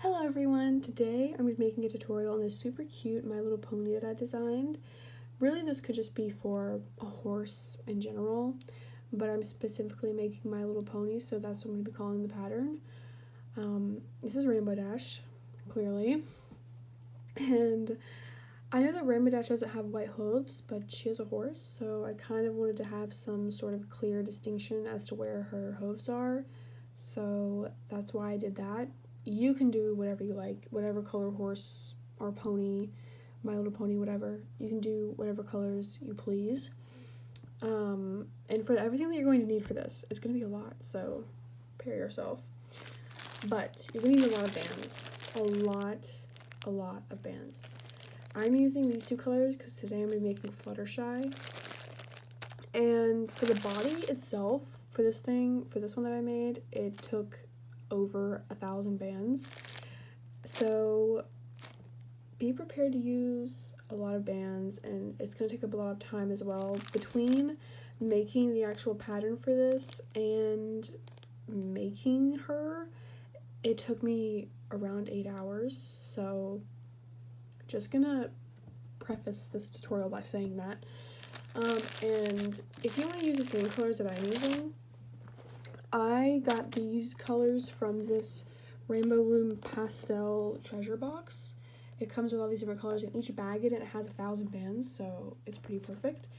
Hello everyone! Today I'm going to be making a tutorial on this super cute My Little Pony that I designed. Really this could just be for a horse in general, but I'm specifically making My Little Ponies, so that's what I'm going to be calling the pattern. This is Rainbow Dash, clearly. And I know that Rainbow Dash doesn't have white hooves, but she has a horse, so I kind of wanted to have some sort of clear distinction as to where her hooves are. So that's why I did that. You can do whatever you like, whatever color horse or pony, My Little Pony, whatever. You can do whatever colors you please. And for everything that you're going to need for this, it's going to be a lot, so prepare yourself. But you're going to need a lot of bands. A lot of bands. I'm using these two colors because today I'm going to be making Fluttershy. And for the body itself, for this one that I made, it took over 1,000 bands. So be prepared to use a lot of bands, and it's going to take up a lot of time as well. Between making the actual pattern for this and making her, it took me around 8 hours. So just gonna preface this tutorial by saying that. And if you want to use the same colors that I'm using, I got these colors from this RainbowLoom pastel treasure box. It comes with all these different colors in each bag, and it has 1,000 bands, so it's pretty perfect.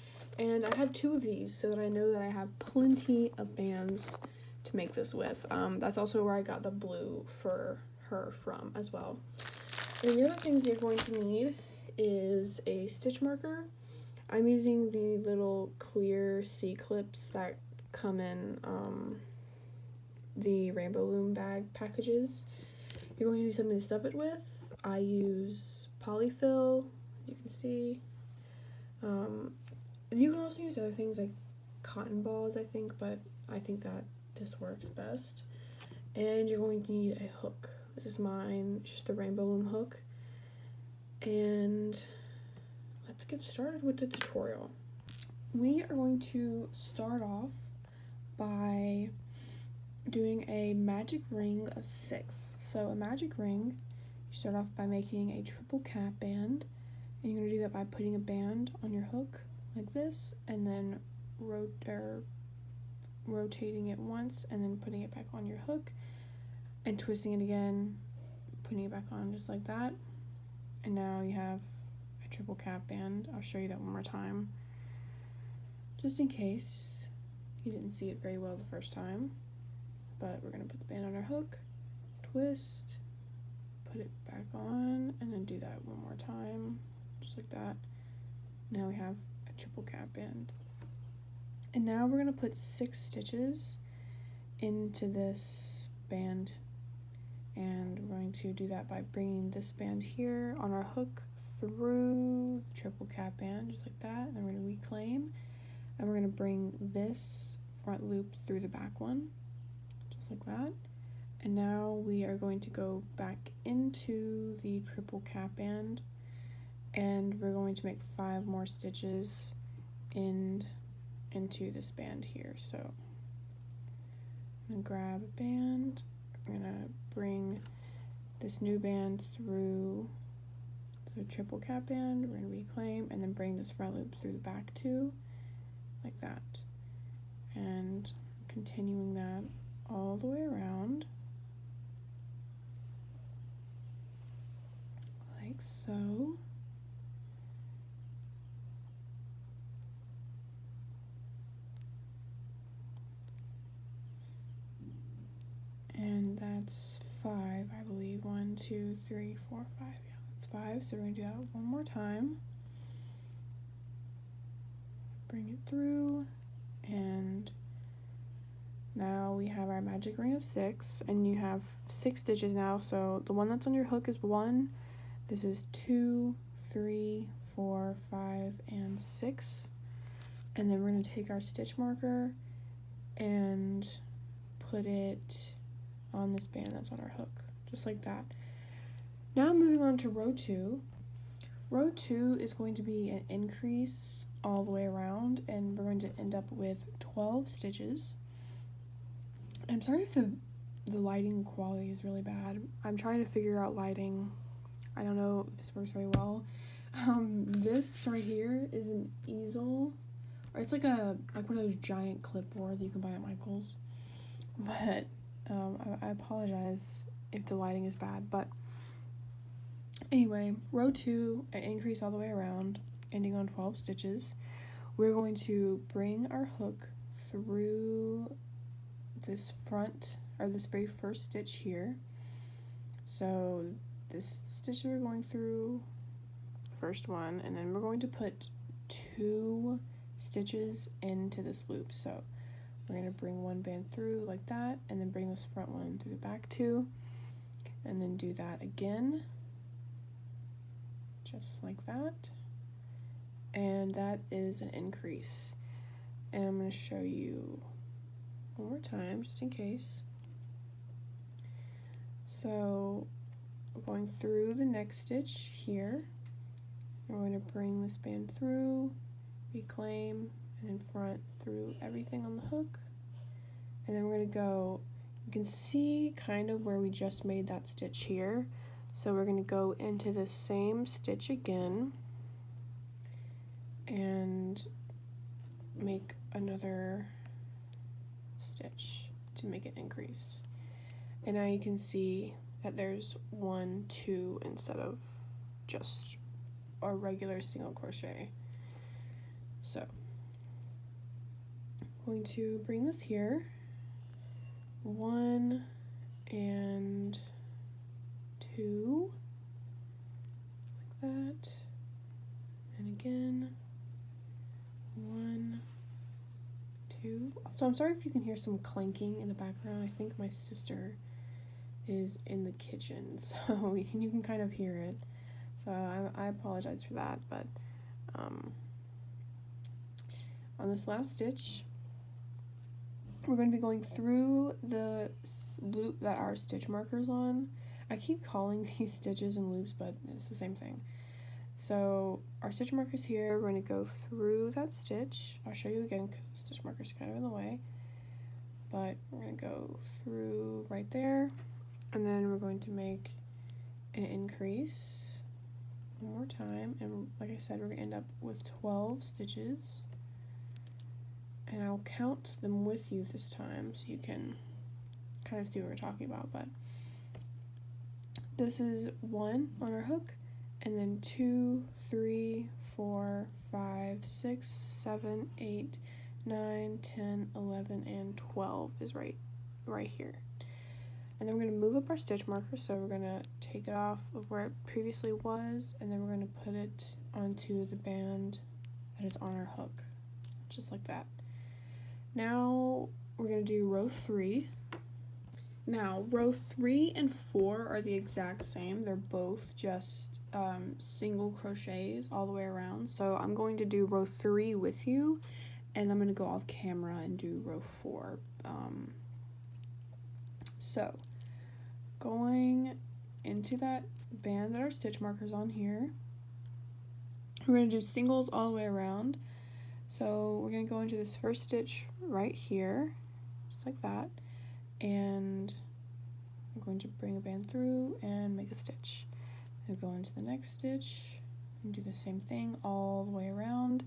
And I have 2 of these so that I know that I have plenty of bands to make this with. That's also where I got the blue for her from as well. And the other things you're going to need is a stitch marker. I'm using the little clear C-clips that come in the RainbowLoom bag packages. You're going to need something to stuff it with. I use polyfill, as you can see. You can also use other things like cotton balls, I think, but I think that this works best. And you're going to need a hook. This is mine, it's just the RainbowLoom hook. And let's get started with the tutorial. We are going to start off by doing a magic ring of 6. So a magic ring, you start off by making a triple cap band, and you're going to do that by putting a band on your hook like this, and then rotating it once, and then putting it back on your hook, and twisting it again, putting it back on just like that. And now you have a triple cap band. I'll show you that one more time, just in case you didn't see it very well the first time. But we're gonna put the band on our hook, twist, put it back on, and then do that one more time, just like that. Now we have a triple cap band. And now we're gonna put 6 stitches into this band, and we're going to do that by bringing this band here on our hook through the triple cap band, just like that. And then we're gonna reclaim, and we're gonna bring this front loop through the back one, just like that. And now we are going to go back into the triple cap band, and we're going to make 5 more stitches into this band here. So I'm gonna grab a band, I'm gonna bring this new band through the triple cap band, we're gonna reclaim, and then bring this front loop through the back too, like that. And continuing that all the way around, like so. And that's 5, I believe. 1, 2, 3, 4, 5. Yeah, that's 5. So we're gonna do that one more time. Bring it through, and now we have our magic ring of 6, and you have 6 stitches now. So the one that's on your hook is 1, this is 2, 3, 4, 5, and 6. And then we're going to take our stitch marker and put it on this band that's on our hook, just like that. Now moving on to row 2. Row 2 is going to be an increase all the way around, and we're going to end up with 12 stitches. I'm sorry if the the lighting quality is really bad. I'm trying to figure out lighting. I don't know if this works very well. This right here is an easel, or it's like one of those giant clipboard that you can buy at Michael's. But I apologize if the lighting is bad. But anyway, row 2, an increase all the way around, ending on 12 stitches. We're going to bring our hook through this front, or this very first stitch here. So this stitch we're going through, first one, and then we're going to put 2 stitches into this loop. So we're going to bring one band through like that, and then bring this front one through the back 2, and then do that again, just like that. And that is an increase. And I'm going to show you one more time, just in case. So we're going through the next stitch here. We're going to bring this band through, reclaim, and in front through everything on the hook. And then we're going to go, you can see kind of where we just made that stitch here. So we're going to go into the same stitch again and make another stitch to make it increase. And now you can see that there's 1, 2 instead of just a regular single crochet. So I'm going to bring this here, 1 and 2, like that, and again 1, 2. So I'm sorry if you can hear some clanking in the background. I think my sister is in the kitchen, so you can kind of hear it. So I apologize for that, but on this last stitch, we're going to be going through the loop that our stitch marker's on. I keep calling these stitches and loops, but it's the same thing. So our stitch marker's here. We're going to go through that stitch. I'll show you again because the stitch marker's kind of in the way. But we're going to go through right there, and then we're going to make an increase one more time. And like I said, we're going to end up with 12 stitches. And I'll count them with you this time so you can kind of see what we're talking about. But this is 1 on our hook, and then 2, 3, 4, 5, 6, 7, 8, 9, 10, 11, and 12 is right here. And then we're going to move up our stitch marker, so we're going to take it off of where it previously was, and then we're going to put it onto the band that is on our hook, just like that. Now we're going to do row 3. Now row 3 and 4 are the exact same. They're both just single crochets all the way around. So I'm going to do row 3 with you, and I'm going to go off camera and do row 4. So going into that band that our stitch marker's on here, we're going to do singles all the way around. So we're going to go into this first stitch right here, just like that, and I'm going to bring a band through and make a stitch. I'm going to go into the next stitch and do the same thing all the way around,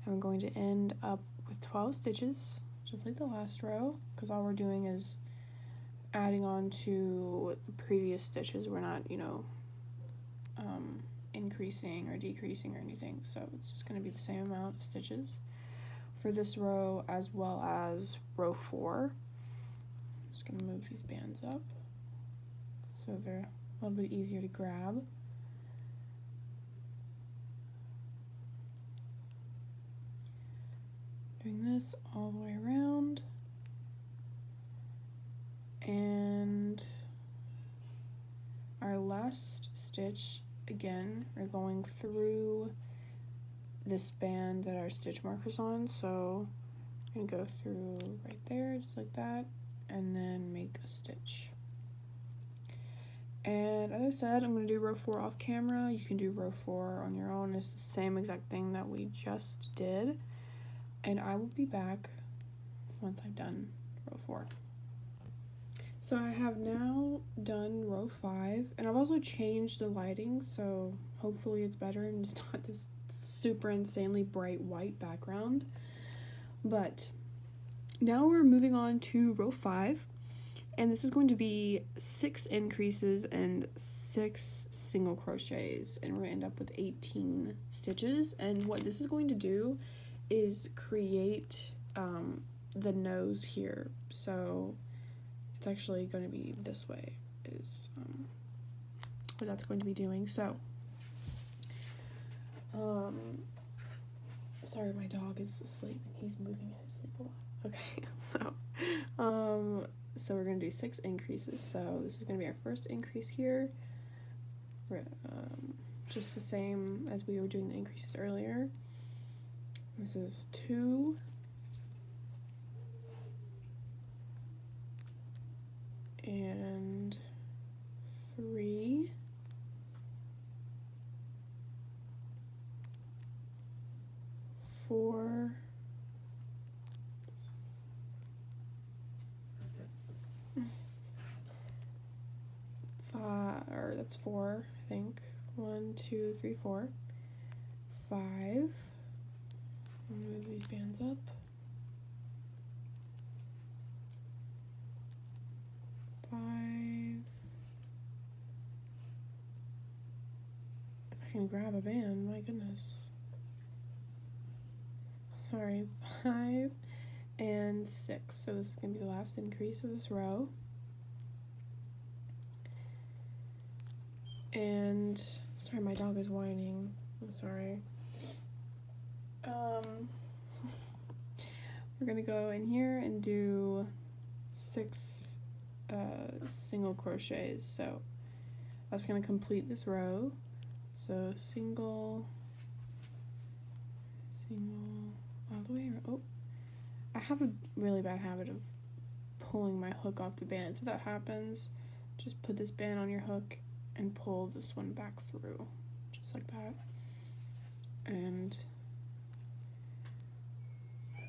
and we're going to end up with 12 stitches, just like the last row, because all we're doing is adding on to the previous stitches. We're not, increasing or decreasing or anything, so it's just going to be the same amount of stitches for this row as well as row 4. I'm just going to move these bands up so they're a little bit easier to grab. Doing this all the way around, and our last stitch, again, we're going through this band that our stitch marker's on, so I'm going to go through right there, just like that, and then make a stitch. And as I said, I'm going to do row 4 off camera. You can do row 4 on your own. It's the same exact thing that we just did. And I will be back once I've done row 4. So I have now done row 5, and I've also changed the lighting, so hopefully it's better and it's not this super insanely bright white background. But now we're moving on to row 5, and this is going to be 6 increases and 6 single crochets, and we're going to end up with 18 stitches. And what this is going to do is create the nose here. So it's actually going to be this way is what that's going to be doing. So sorry, my dog is asleep and he's moving in his sleep a lot. Okay, so we're going to do 6 increases. So this is going to be our first increase here. Just the same as we were doing the increases earlier. This is 2. And 3. 4. 5, or that's 4, I think. 1, 2, 3, 4. 5. I'll move these bands up. 5. If I can grab a band, my goodness. Sorry, 5 and 6. So this is going to be the last increase of this row. And sorry, my dog is whining. I'm sorry. We're gonna go in here and do 6 single crochets. So that's gonna complete this row. So single, all the way around. Oh, I have a really bad habit of pulling my hook off the band. So if that happens, just put this band on your hook and pull this one back through, just like that. And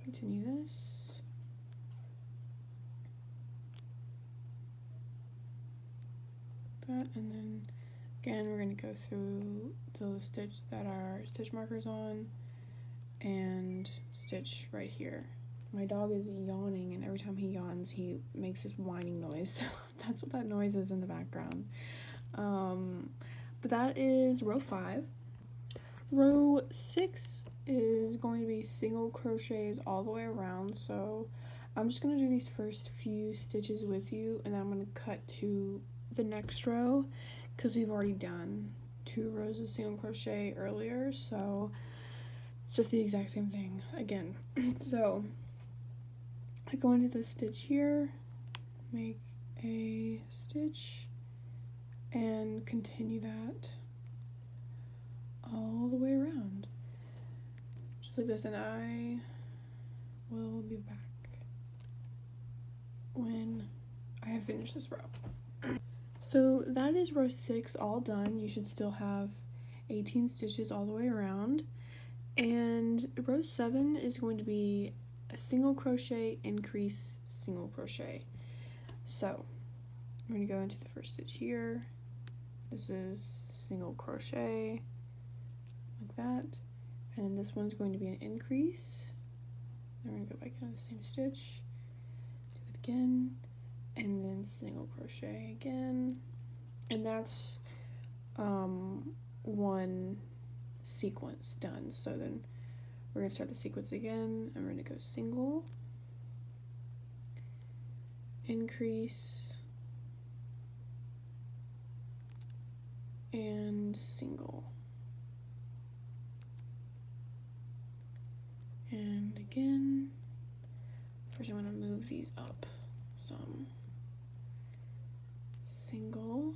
continue this. That, and then again we're going to go through the stitch that our stitch markers on and stitch right here. My dog is yawning, and every time he yawns he makes this whining noise, so that's what that noise is in the background. But that is row 5. Row 6 is going to be single crochets all the way around, so I'm just going to do these first few stitches with you, and then I'm going to cut to the next row because we've already done 2 rows of single crochet earlier, so it's just the exact same thing again. So I go into the stitch here, make a stitch, and continue that all the way around, just like this, and I will be back when I have finished this row. So that is row 6 all done. You should still have 18 stitches all the way around, and row 7 is going to be a single crochet, increase, single crochet. So I'm going to go into the first stitch here. This is single crochet like that, and then this one's going to be an increase. Then we're going to go back into the same stitch, do it again, and then single crochet again, and that's one sequence done. So then we're going to start the sequence again, and we're going to go single, increase, and single, and again. First I'm going to move these up some. Single,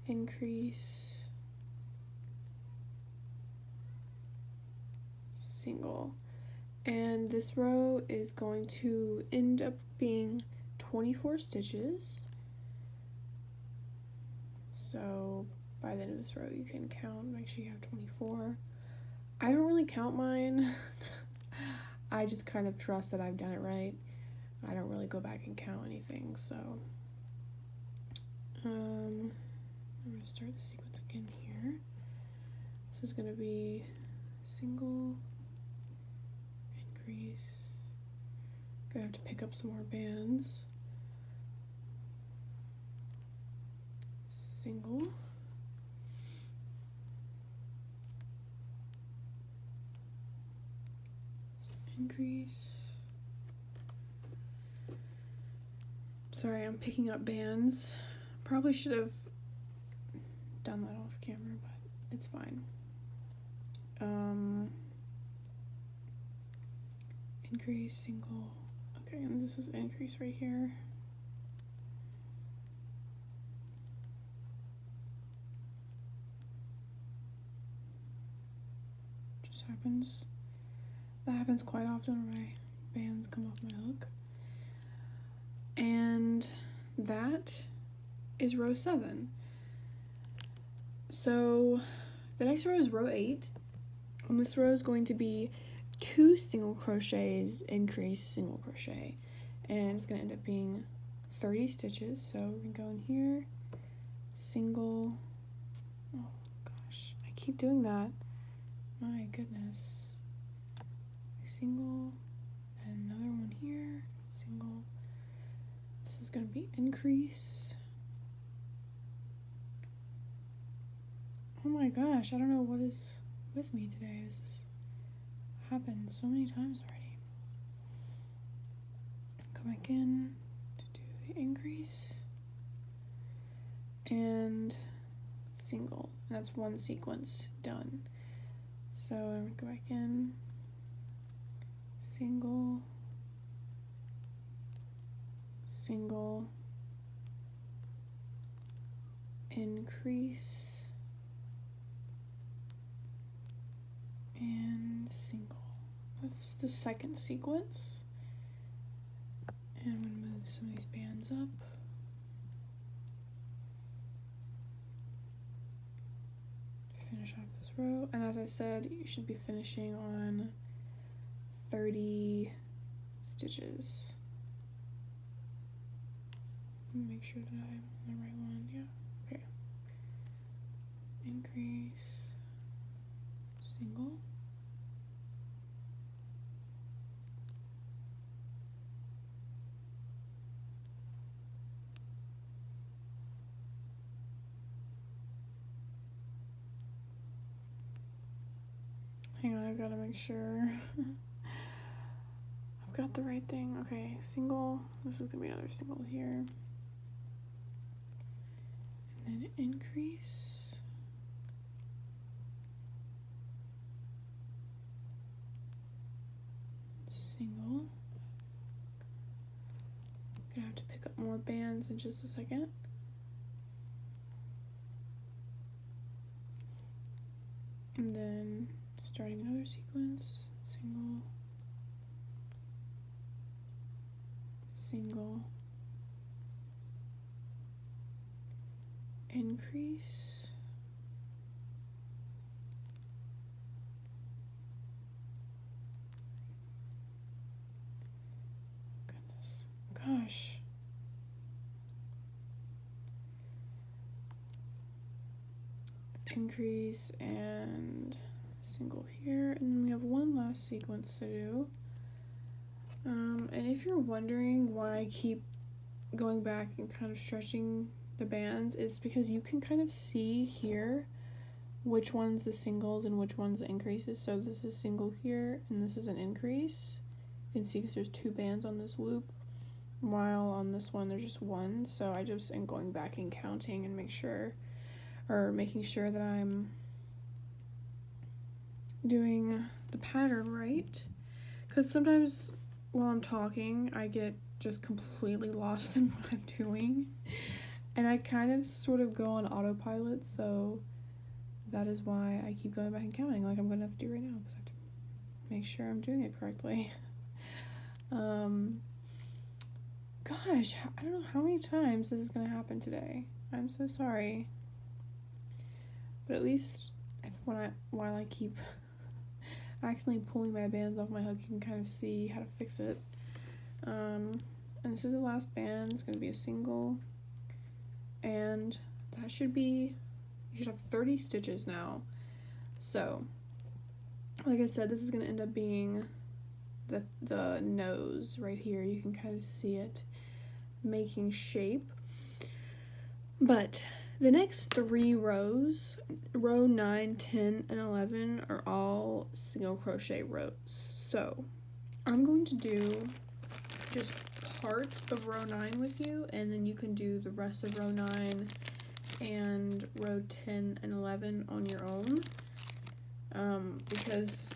increase, single, and this row is going to end up being 24 stitches. So by the end of this row you can count, make sure you have 24. I don't really count mine. I just kind of trust that I've done it right. I don't really go back and count anything, so I'm going to start the sequence again here. This is going to be single, increase. Gonna have to pick up some more bands. Single, increase. Sorry, I'm picking up bands. Probably should have done that off camera, but it's fine. Increase, single. Okay, and this is increase right here. Just happens. That happens quite often when my bands come off my hook. And that is row 7. So the next row is row 8. And this row is going to be 2 single crochets, increase, single crochet. And it's going to end up being 30 stitches. So we're going to go in here, single. Oh gosh, I keep doing that. My goodness. Single, and another one here, single. This is going to be increase. Oh my gosh, I don't know what is with me today. This has happened so many times already. Go back in to do the increase and single. And that's one sequence done. So I'm going to go back in, single, single, increase, and single. That's the second sequence. And I'm going to move some of these bands up. Finish off this row. And as I said, you should be finishing on 30 stitches. Make sure that I'm on the right one. Yeah, okay. Increase, single, hang on, I've got to make sure I've got the right thing. Okay, single, this is gonna be another single here. And then increase, single. I'm gonna have to pick up more bands in just a second. And then starting another sequence, single, single, increase, goodness, gosh, increase and single here, and then we have one last sequence to do. And if you're wondering why I keep going back and kind of stretching the bands, it's because you can kind of see here which one's the singles and which one's the increases. So this is single here, and this is an increase. You can see because there's 2 bands on this loop, while on this one there's just 1. So I just am going back and counting and making sure that I'm doing the pattern right, because sometimes while I'm talking I get just completely lost in what I'm doing, and I kind of sort of go on autopilot, so that is why I keep going back and counting, like I'm gonna have to do right now, because I have to make sure I'm doing it correctly. Gosh, I don't know how many times this is gonna happen today. I'm so sorry, but at least while I keep accidentally pulling my bands off my hook, you can kind of see how to fix it. And this is the last band. It's going to be a single, and that should be, you should have 30 stitches now. So like I said, this is going to end up being the nose right here. You can kind of see it making shape. But the next 3 rows, row 9, 10, and 11, are all single crochet rows. So I'm going to do just part of row 9 with you, and then you can do the rest of row 9 and row 10 and 11 on your own, because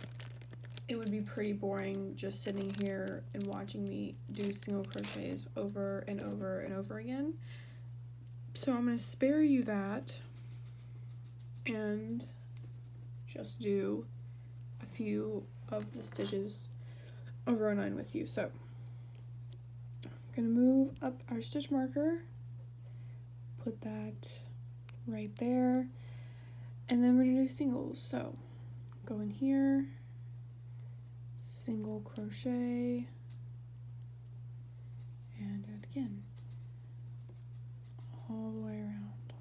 it would be pretty boring just sitting here and watching me do single crochets over and over and over again. So I'm going to spare you that and just do a few of the stitches of row 9 with you. So I'm going to move up our stitch marker, put that right there, and then we're going to do singles. So go in here, single crochet, and do it again, all the way around.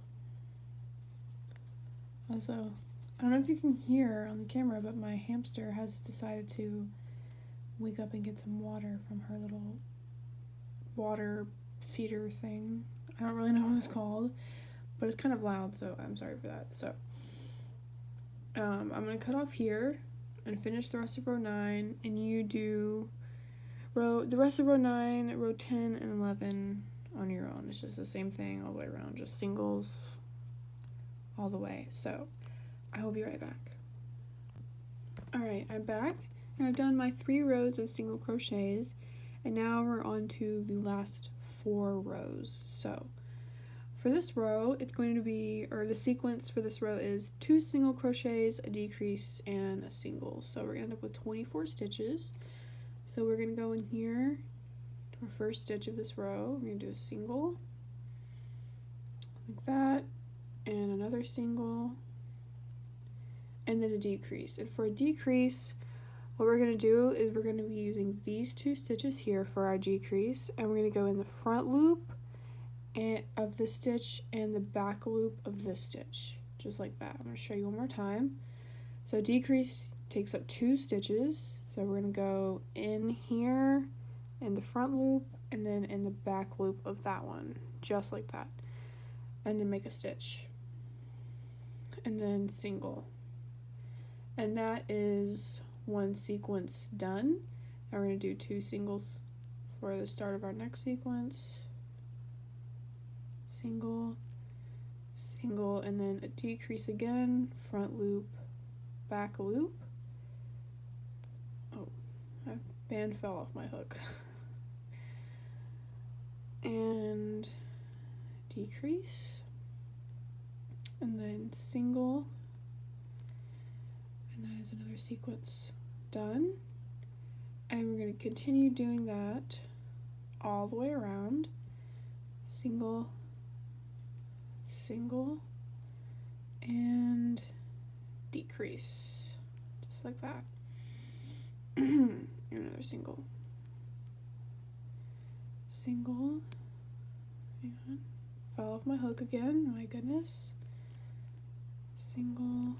Also, I don't know if you can hear on the camera, but my hamster has decided to wake up and get some water from her little water feeder thing. I don't really know what it's called, but it's kind of loud, so I'm sorry for that. So I'm going to cut off here and finish the rest of row 9, and you do the rest of row 9, row 10, and 11 on your own. It's just the same thing all the way around, just singles all the way. So I will be right back. Alright, I'm back, and I've done my 3 rows of single crochets, and now we're on to the last 4 rows. So for this row, it's going to be, or the sequence for this row is 2 single crochets, a decrease, and a single. So we're going to end up with 24 stitches. So we're going to go in here to our first stitch of this row. We're going to do a single, like that, and another single, and then a decrease. And for a decrease, what we're going to do is we're going to be using these 2 stitches here for our decrease, and we're going to go in the front loop of this stitch and the back loop of this stitch, just like that. I'm going to show you one more time. So decrease takes up 2 stitches, so we're going to go in here in the front loop and then in the back loop of that one, just like that, and then make a stitch, and then single. And that is one sequence done. Now we're going to do 2 singles for the start of our next sequence. Single, single, and then a decrease again, front loop, back loop. Oh, my band fell off my hook. And decrease, and then single, and that is another sequence done. And we're going to continue doing that all the way around. Single, single, and decrease, just like that. And another single, single, hang on, fell off my hook again, my goodness, single,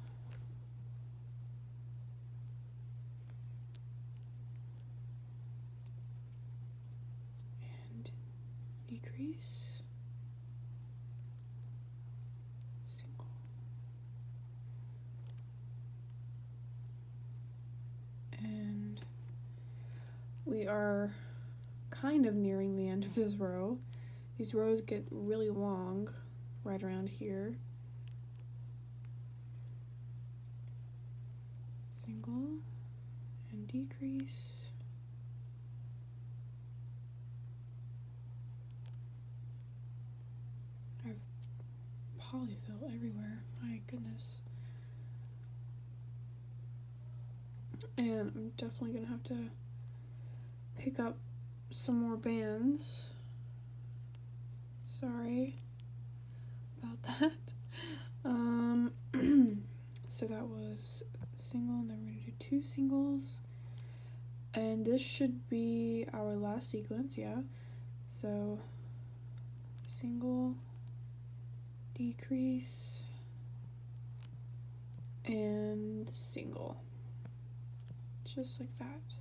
and decrease, single, and we are kind of nearing the end of this row. These rows get really long right around here. Single and decrease. I have polyfill everywhere, my goodness. And I'm definitely gonna have to pick up some more bands. Sorry about that. So that was single, and then we're gonna do 2 singles, And this should be our last sequence, yeah. So single, decrease, and single, just like that.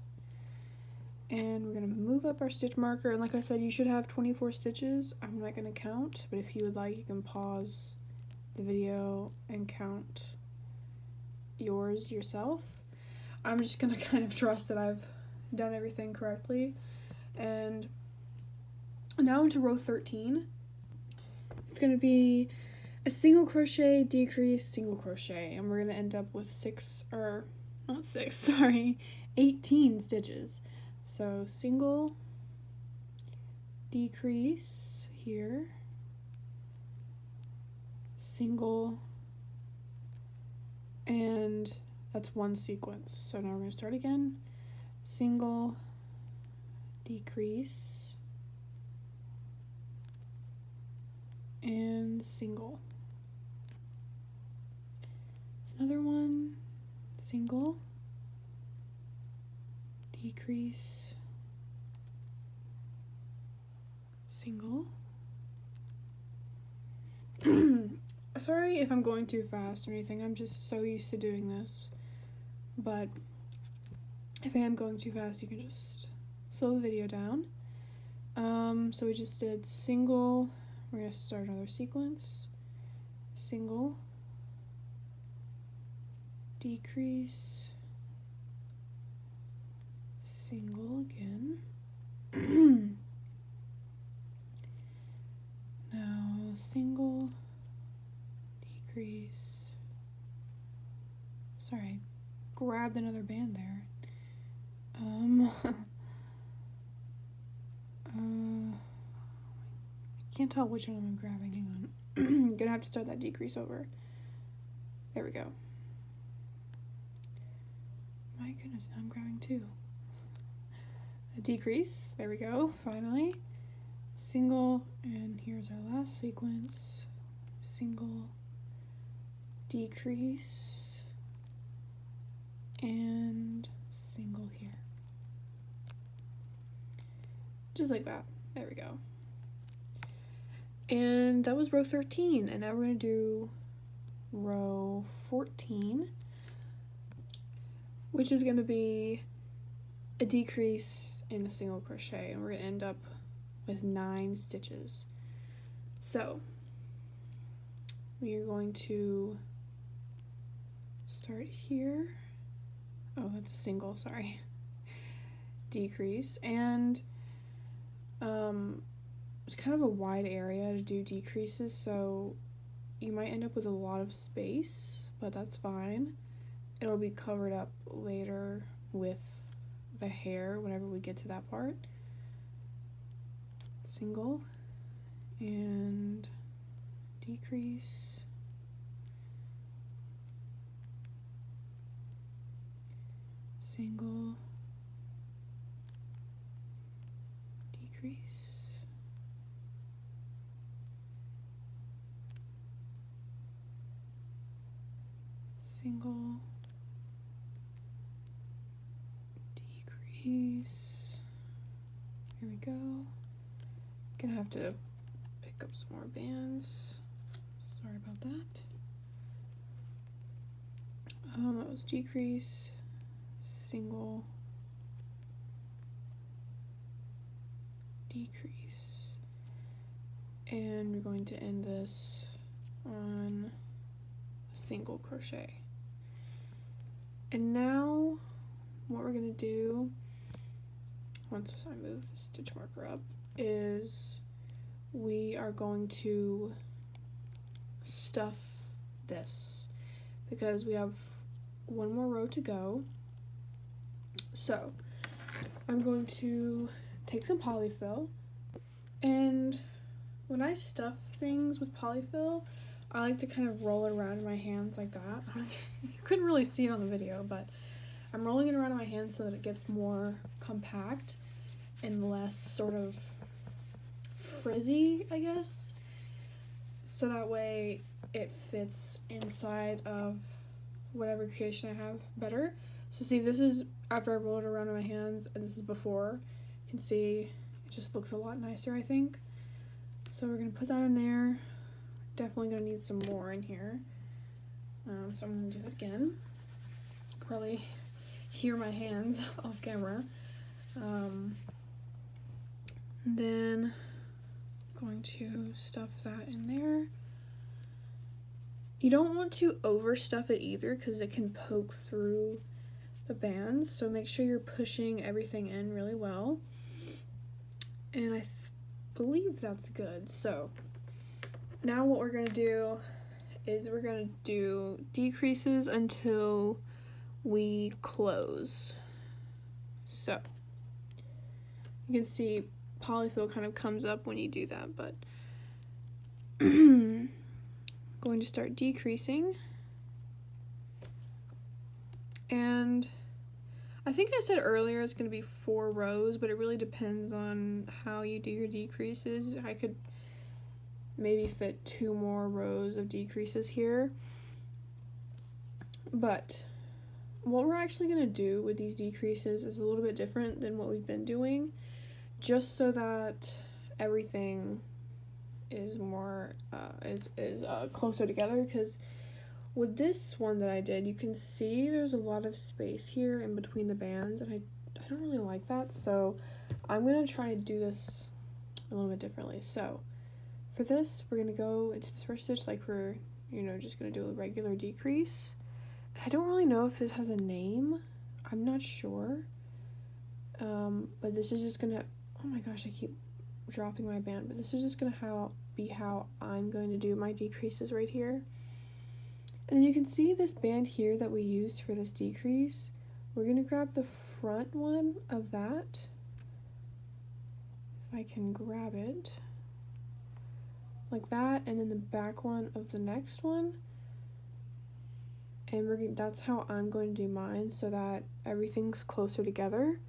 And we're gonna move up our stitch marker, and like I said, you should have 24 stitches. I'm not gonna count, but if you would like, you can pause the video and count yours yourself. I'm just gonna kind of trust that I've done everything correctly. And now into row 13. It's gonna be a single crochet, decrease, single crochet, and we're gonna end up with 18 stitches. So single, decrease here, single, and that's one sequence. So now we're going to start again. Single, decrease, and single. It's another one. Single, decrease, single. Sorry if I'm going too fast or anything, I'm just so used to doing this, but if I am going too fast, you can just slow the video down. So we just did single, we're going to start another sequence, single, decrease, single again. Now single, decrease. Sorry, grabbed another band there. I can't tell which one I'm grabbing. Hang on. I'm gonna have to start that decrease over. There we go. My goodness, now I'm grabbing two. A decrease, there we go, finally. Single, and here's our last sequence. Single, decrease, and single here. Just like that, there we go. And that was row 13, and now we're gonna do row 14, which is gonna be a decrease in a single crochet, and we're gonna end up with 9 stitches. So we are going to start here. Oh, that's a single, sorry. Decrease, and it's kind of a wide area to do decreases, so you might end up with a lot of space, but that's fine. It'll be covered up later with the hair whenever we get to that part. Single, and decrease, single, decrease, single, decrease. Here we go. Gonna have to pick up some more bands. Sorry about that. That was decrease, single, decrease, and we're going to end this on a single crochet. And now what we're gonna do, once I move the stitch marker up, is we are going to stuff this because we have one more row to go. So I'm going to take some polyfill, and when I stuff things with polyfill, I like to kind of roll it around in my hands like that. You couldn't really see it on the video, but I'm rolling it around in my hands so that it gets more compact and less sort of frizzy, I guess, so that way it fits inside of whatever creation I have better. So see, this is after I roll it around in my hands, and this is before. You can see it just looks a lot nicer, I think. So we're gonna put that in there. Definitely gonna need some more in here. So I'm gonna do that again. Probably hear my hands off camera. Then going to stuff that in there. You don't want to overstuff it either because it can poke through the bands, so make sure you're pushing everything in really well. And I believe that's good. So now what we're gonna do is we're gonna do decreases until we close. So you can see polyfill kind of comes up when you do that, but going to start decreasing. And I think I said earlier it's going to be 4 rows, but it really depends on how you do your decreases. I could maybe fit 2 more rows of decreases here. But what we're actually going to do with these decreases is a little bit different than what we've been doing, just so that everything is more closer together, because with this one that I did, you can see there's a lot of space here in between the bands, and I don't really like that, so I'm going to try to do this a little bit differently. So for this, we're going to go into this first stitch like we're, just going to do a regular decrease. And I don't really know if this has a name. I'm not sure. But this is just going to, oh my gosh, I keep dropping my band, but this is just going to be how I'm going to do my decreases right here. And then you can see this band here that we used for this decrease. We're going to grab the front one of that, if I can grab it, like that, and then the back one of the next one. And that's how I'm going to do mine, so that everything's closer together.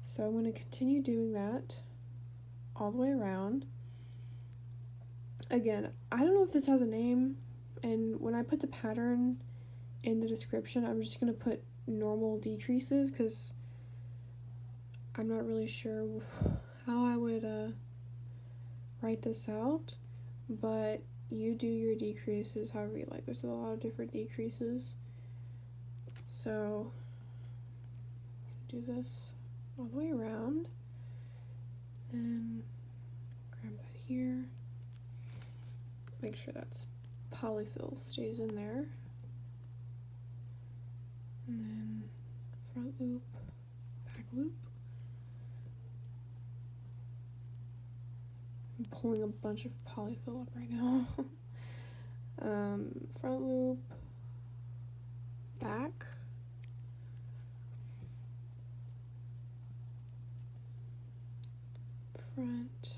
So I'm going to continue doing that all the way around. Again, I don't know if this has a name, and when I put the pattern in the description, I'm just going to put normal decreases because I'm not really sure how I would write this out, but you do your decreases however you like. There's a lot of different decreases, so do this all the way around and grab that here, make sure that's polyfill stays in there, and then front loop, back loop. I'm pulling a bunch of polyfill up right now. Front loop, back, front,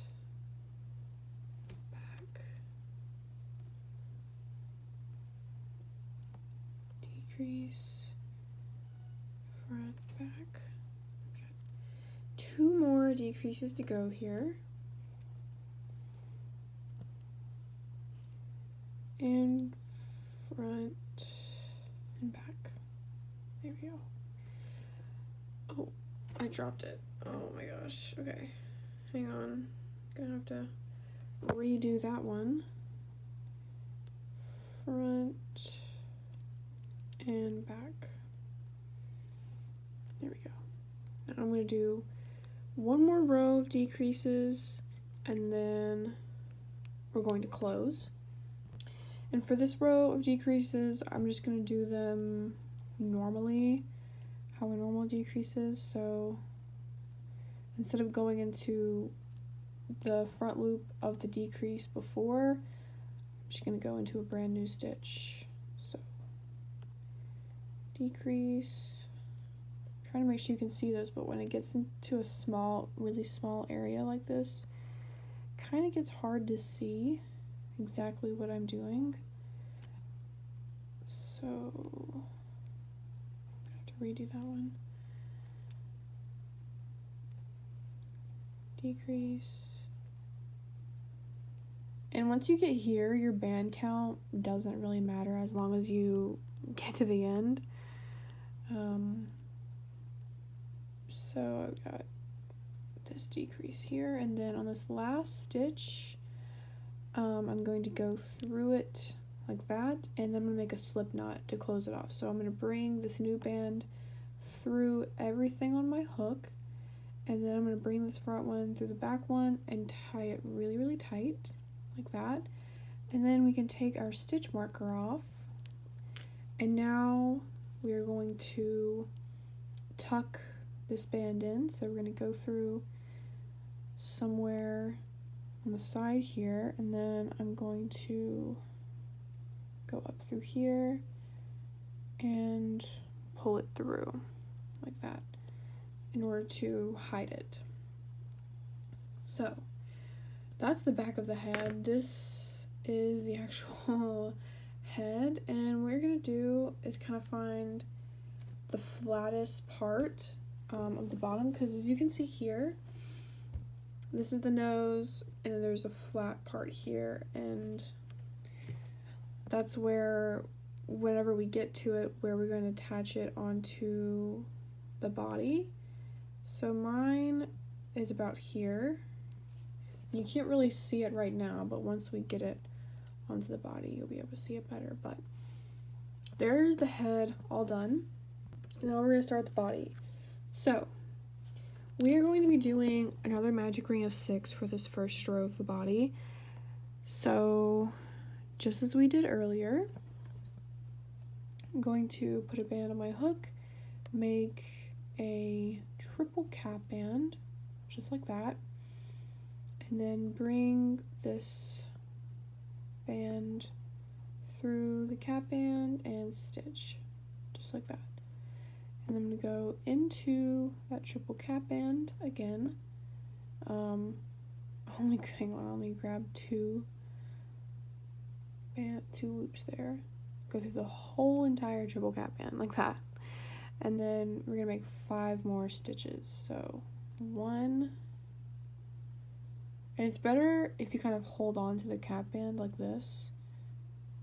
back, decrease, front, back. Okay. 2 more decreases to go here. And front and back. There we go. Oh, I dropped it. Oh my gosh. Okay, hang on. Gonna have to redo that one. Front and back. There we go. Now I'm gonna do 1 more row of decreases, and then we're going to close. And for this row of decreases, I'm just going to do them normally, how a normal decrease is. So instead of going into the front loop of the decrease before, I'm just going to go into a brand new stitch. So decrease, I'm trying to make sure you can see this, but when it gets into a really small area like this, it kind of gets hard to see exactly what I'm doing, so I have to redo that one. Decrease, and once you get here, your band count doesn't really matter as long as you get to the end. So I've got this decrease here, and then on this last stitch, I'm going to go through it like that, and then I'm going to make a slip knot to close it off. So I'm going to bring this new band through everything on my hook, and then I'm going to bring this front one through the back one and tie it really, really tight like that. And then we can take our stitch marker off, and now we are going to tuck this band in. So we're going to go through somewhere on the side here, and then I'm going to go up through here and pull it through like that in order to hide it. So that's the back of the head. This is the actual head, and what you're gonna do is kind of find the flattest part of the bottom, because as you can see here, this is the nose, and then there's a flat part here, and that's where, whenever we get to it, where we're going to attach it onto the body. So mine is about here. You can't really see it right now, but once we get it onto the body, you'll be able to see it better. But there's the head all done. Now we're going to start the body. So we are going to be doing another magic ring of 6 for this first row of the body. So just as we did earlier, I'm going to put a band on my hook, make a triple cap band, just like that, and then bring this band through the cap band and stitch, just like that. And I'm going to go into that triple cap band again. Hang on, I'll only grab two loops there. Go through the whole entire triple cap band like that. And then we're going to make 5 more stitches. So 1, and it's better if you kind of hold on to the cap band like this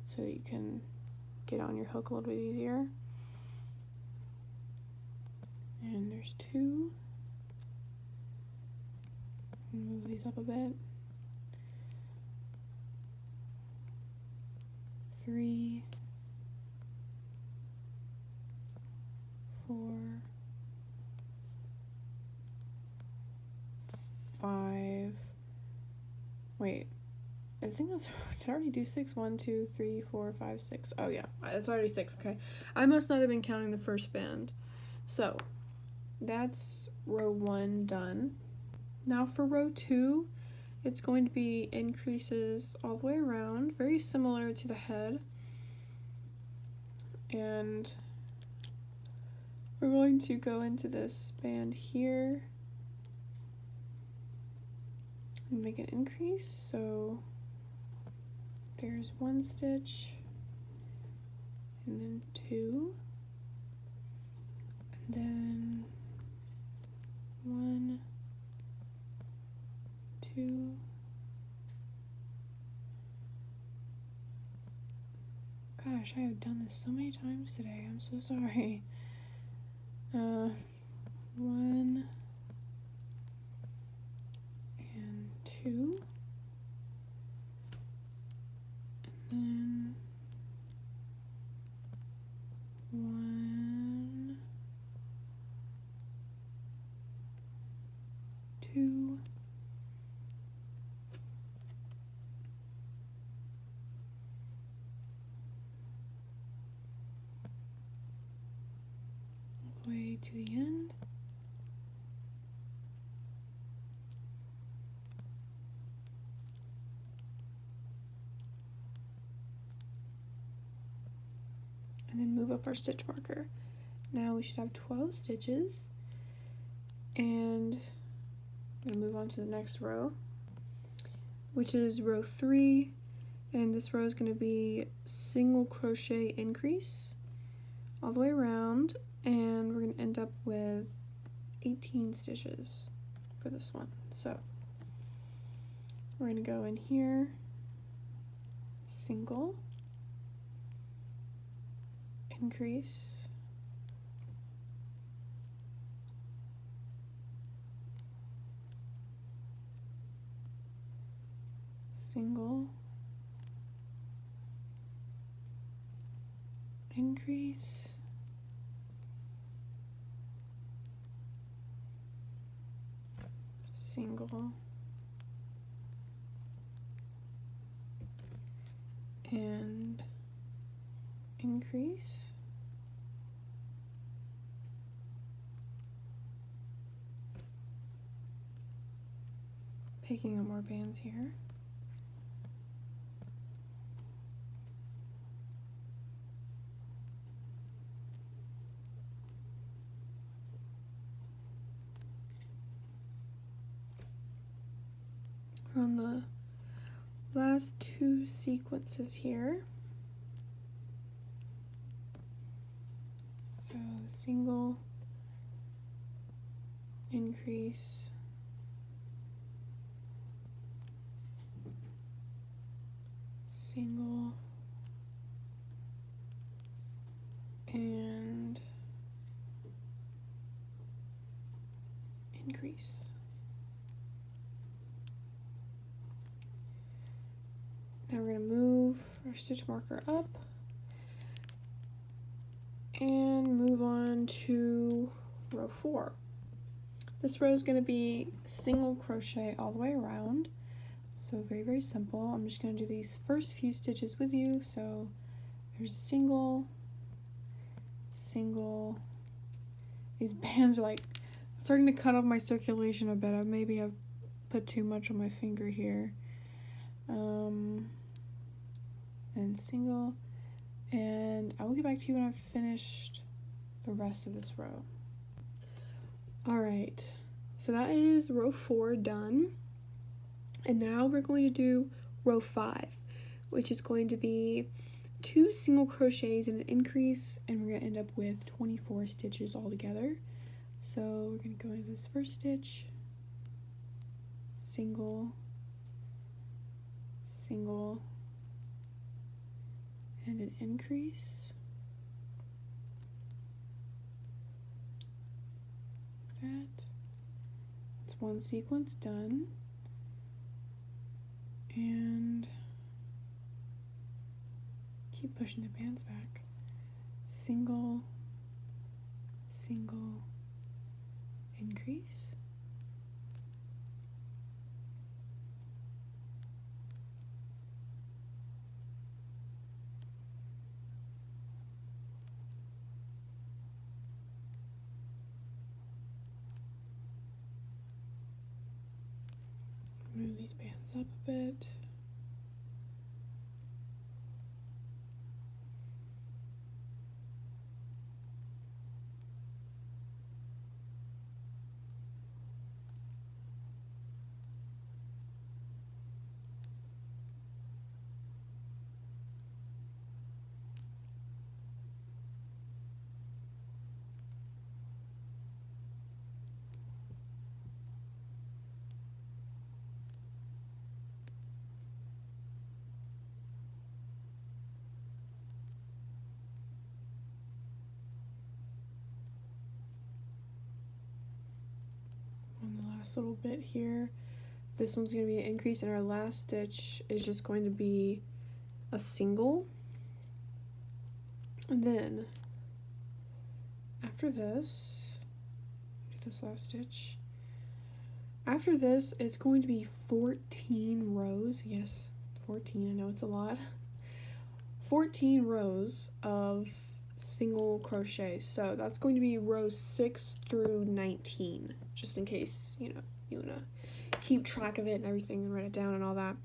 so that you can get on your hook a little bit easier. And there's 2. Move these up a bit. 3, 4, 5. Wait, I think that's, did I already do 6? 1, 2, 3, 4, 5, 6. Oh yeah, it's already 6. Okay, I must not have been counting the first band. So that's row 1 done. Now for row 2, it's going to be increases all the way around, very similar to the head. And we're going to go into this band here and make an increase. So there's 1 stitch, and then 2, and then 1, 2, gosh, I have done this so many times today, I'm so sorry. 1 and 2, and then 1, 2, way to the end. And then move up our stitch marker. Now we should have 12 stitches, and I'm going to move on to the next row, which is row 3, and this row is going to be single crochet increase all the way around, and we're going to end up with 18 stitches for this one. So we're going to go in here, single, increase, single, increase, single, and increase, picking up more bands here. We're on the last two sequences here. So single, increase, single, and increase. Now we're going to move our stitch marker up and move on to row 4. This row is going to be single crochet all the way around, so very, very simple. I'm just going to do these first few stitches with you. So there's single, single. These bands are like starting to cut off my circulation a bit. Maybe I've put too much on my finger here. And single, and I will get back to you when I've finished the rest of this row. Alright, so that is row 4 done, and now we're going to do row 5, which is going to be 2 single crochets and an increase, and we're going to end up with 24 stitches all together. So we're going to go into this first stitch, single, single, and an increase. Like that. That's one sequence done. And keep pushing the bands back. Single, single, increase. Move these bands up a bit. Little bit here. This one's going to be an increase, and our last stitch is just going to be a single. And then after this, do this last stitch. After this, it's going to be 14 rows. Yes, 14. I know it's a lot. 14 rows of single crochet. So that's going to be rows 6 through 19, just in case, you know, you want to keep track of it and everything and write it down and all that.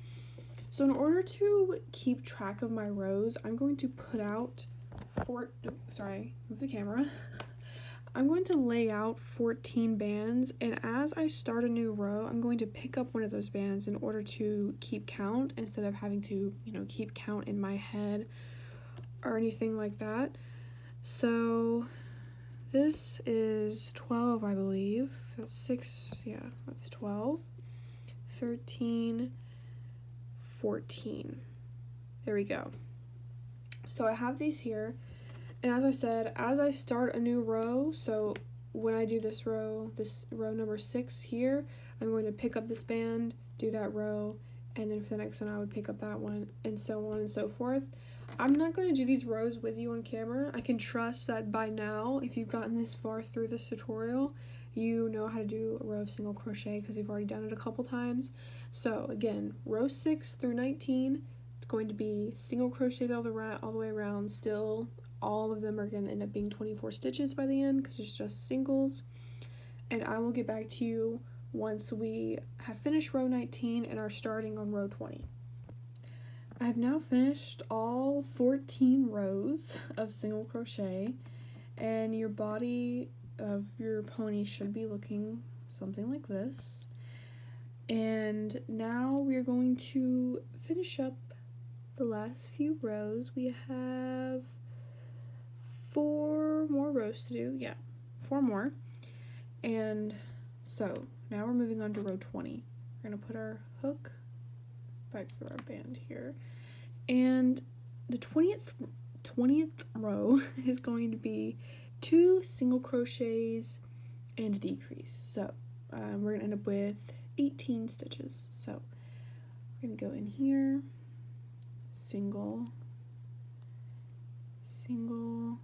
So in order to keep track of my rows, I'm going to put out move the camera. I'm going to lay out 14 bands, and as I start a new row, I'm going to pick up one of those bands in order to keep count instead of having to, you know, keep count in my head or anything like that. So this is 12, I believe. That's 6, yeah, that's 12, 13, 14. There we go. So I have these here, and as I said, as I start a new row, so when I do this row number 6 here, I'm going to pick up this band, do that row, and then for the next one I would pick up that one, and so on and so forth. I'm not going to do these rows with you on camera. I can trust that by now, if you've gotten this far through this tutorial, you know how to do a row of single crochet because you've already done it a couple times. So again, row 6 through 19, it's going to be single crochets all the way around. Still, all of them are going to end up being 24 stitches by the end because it's just singles. And I will get back to you once we have finished row 19 and are starting on row 20. I've now finished all 14 rows of single crochet, and your body of your pony should be looking something like this. And now we are going to finish up the last few rows. We have 4 more rows to do. Yeah, 4 more. And so now we're moving on to row 20. We're going to put our hook back through our band here. And the 20th row is going to be 2 single crochets and decrease. So we're going to end up with 18 stitches. So we're going to go in here, single, single,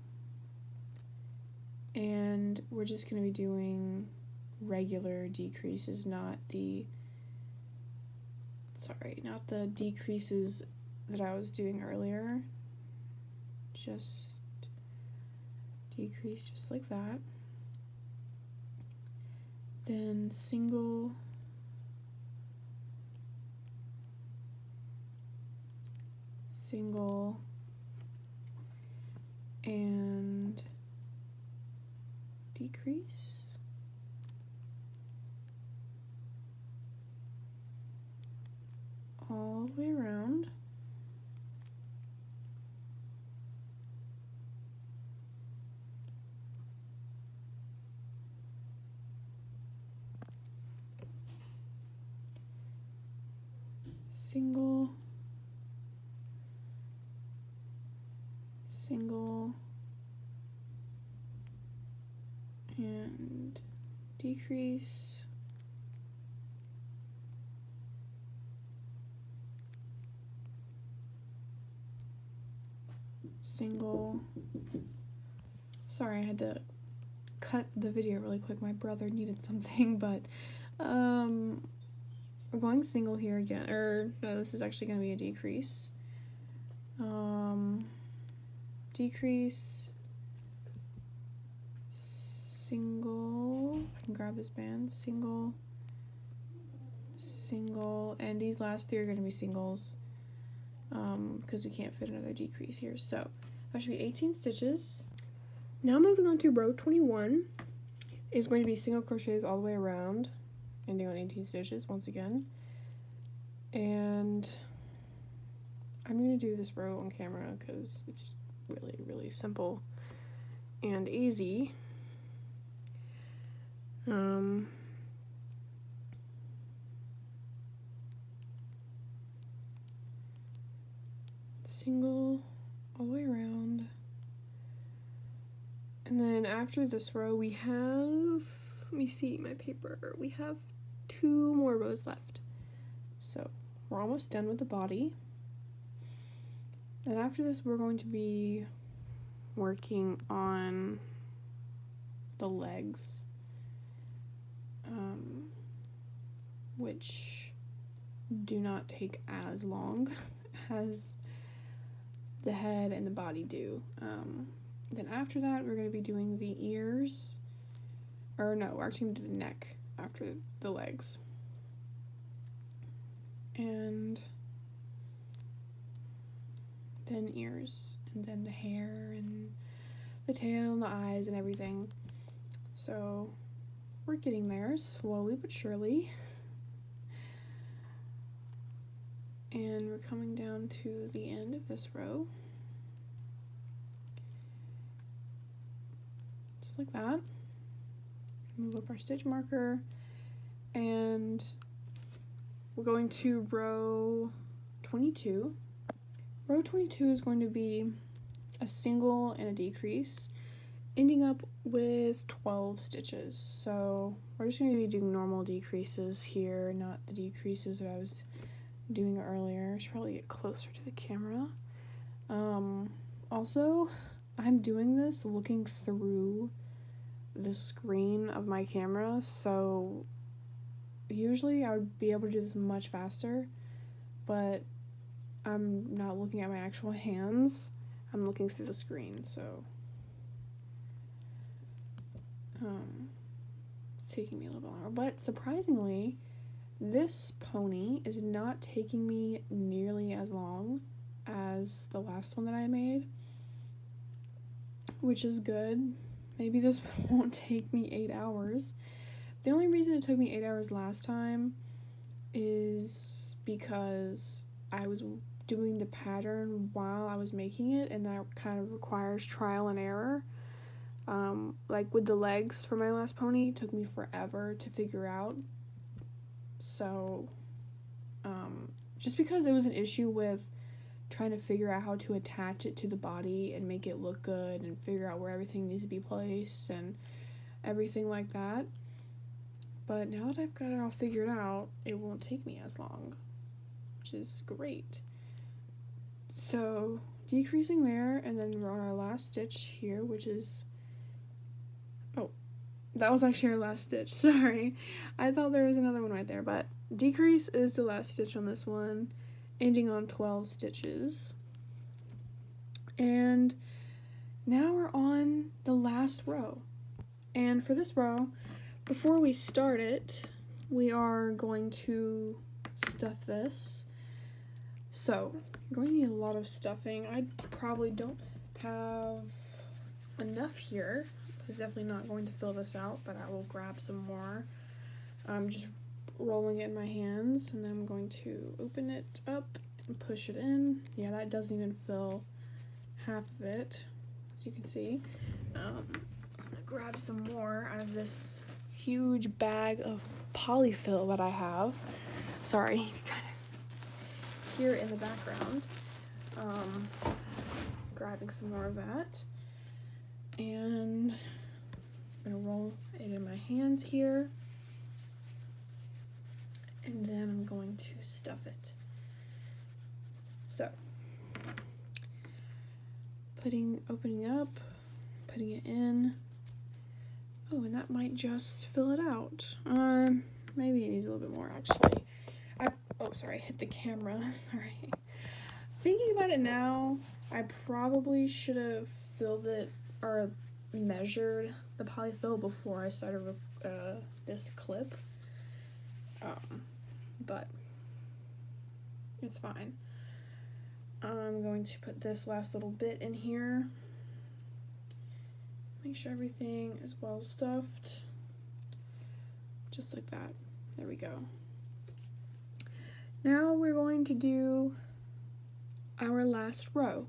and we're just going to be doing regular decreases, not the decreases that I was doing earlier. Just decrease just like that. Then single, single, and decrease. All the way around. Single, single, and decrease. Single. Sorry, I had to cut the video really quick. My brother needed something, but we're going single here again, or no, this is actually going to be a decrease. Decrease, single, I can grab this band, single, single, and these last 3 are going to be singles, because we can't fit another decrease here. So that should be 18 stitches. Now moving on to row 21 is going to be single crochets all the way around, ending on 18 stitches once again. And I'm going to do this row on camera because it's really, really simple and easy. Single all the way around. And then after this row we have, let me see my paper, we have 2 more rows left. So we're almost done with the body. And after this we're going to be working on the legs, which do not take as long as the head and the body do. Then after that, we're going to be doing the ears, or no, we're actually going to do the neck after the legs. And then ears, and then the hair, and the tail, and the eyes, and everything. So we're getting there, slowly but surely. And we're coming down to the end of this row. Like that. Move up our stitch marker, and we're going to row 22. Row 22 is going to be a single and a decrease, ending up with 12 stitches. So we're just going to be doing normal decreases here, not the decreases that I was doing it earlier. I should probably get closer to the camera. Also, I'm doing this looking through the screen of my camera, so usually I would be able to do this much faster, but I'm not looking at my actual hands. I'm looking through the screen, so it's taking me a little longer. But surprisingly, this pony is not taking me nearly as long as the last one that I made, which is good. Maybe this won't take me 8 hours. The only reason it took me 8 hours last time is because I was doing the pattern while I was making it, and that kind of requires trial and error. Like with the legs for my last pony, it took me forever to figure out. So, just because it was an issue with trying to figure out how to attach it to the body and make it look good and figure out where everything needs to be placed and everything like that. But now that I've got it all figured out, it won't take me as long, which is great. So, decreasing there, and then we're on our last stitch here, which is, oh, that was actually our last stitch, sorry. I thought there was another one right there, but decrease is the last stitch on this one, ending on 12 stitches. And now we're on the last row. And for this row, before we start it, we are going to stuff this. So, I'm going to need a lot of stuffing. I probably don't have enough here. This is definitely not going to fill this out, but I will grab some more. I'm just rolling it in my hands, and then I'm going to open it up and push it in. Yeah, that doesn't even fill half of it, as you can see. I'm gonna grab some more out of this huge bag of polyfill that I have. Sorry, you can kind of hear it in the background. Grabbing some more of that, and I'm gonna roll it in my hands here, and then I'm going to stuff it. So, opening up, putting it in. Oh, and that might just fill it out. Maybe it needs a little bit more, actually. Oh, sorry, I hit the camera, sorry. Thinking about it now, I probably should have filled it, or measured the polyfill before I started with this clip. But it's fine. I'm going to put this last little bit in here. Make sure everything is well stuffed. Just like that. There we go. Now we're going to do our last row.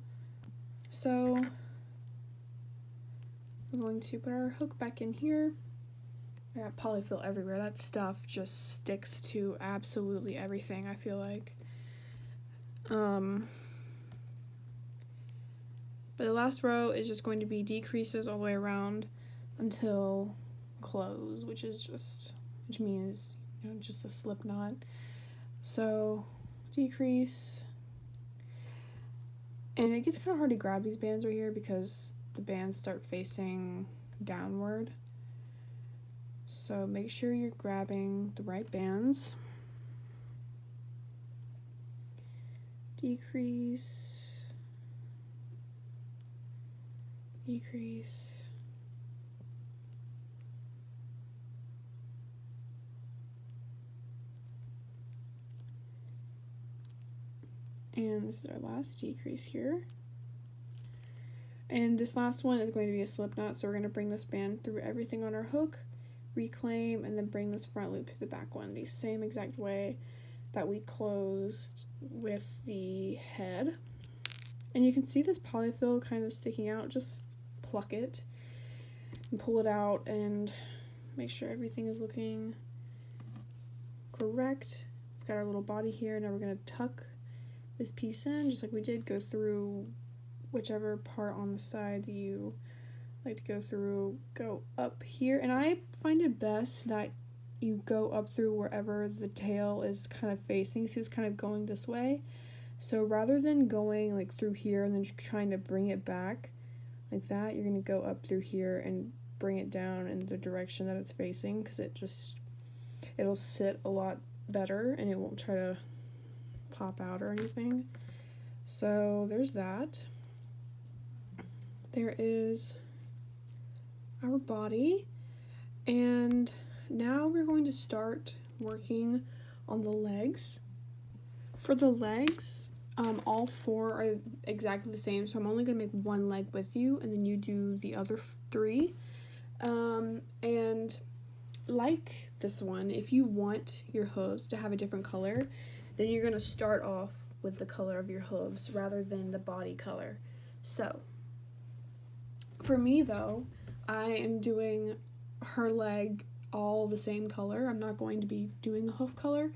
So we're going to put our hook back in here. I got polyfill everywhere. That stuff just sticks to absolutely everything, I feel like. But the last row is just going to be decreases all the way around until close, which means, you know, just a slip knot. So decrease, and it gets kind of hard to grab these bands right here because the bands start facing downward. So make sure you're grabbing the right bands. Decrease, decrease, and this is our last decrease here. And this last one is going to be a slip knot, so we're going to bring this band through everything on our hook, reclaim, and then bring this front loop to the back one the same exact way that we closed with the head. And you can see this polyfill kind of sticking out. Just pluck it and pull it out and make sure everything is looking correct. We've got our little body here. Now we're going to tuck this piece in just like we did. Go through whichever part on the side you like to go through. Go up here, and I find it best that you go up through wherever the tail is kind of facing. See, it's kind of going this way. So rather than going like through here and then trying to bring it back like that, you're going to go up through here and bring it down in the direction that it's facing, because it'll sit a lot better and it won't try to pop out or anything. So there's that. There is our body, and now we're going to start working on the legs. For the legs, all 4 are exactly the same, so I'm only going to make 1 leg with you, and then you do the other 3. And like this one, if you want your hooves to have a different color, then you're going to start off with the color of your hooves rather than the body color. So for me though, I am doing her leg all the same color. I'm not going to be doing a hoof color.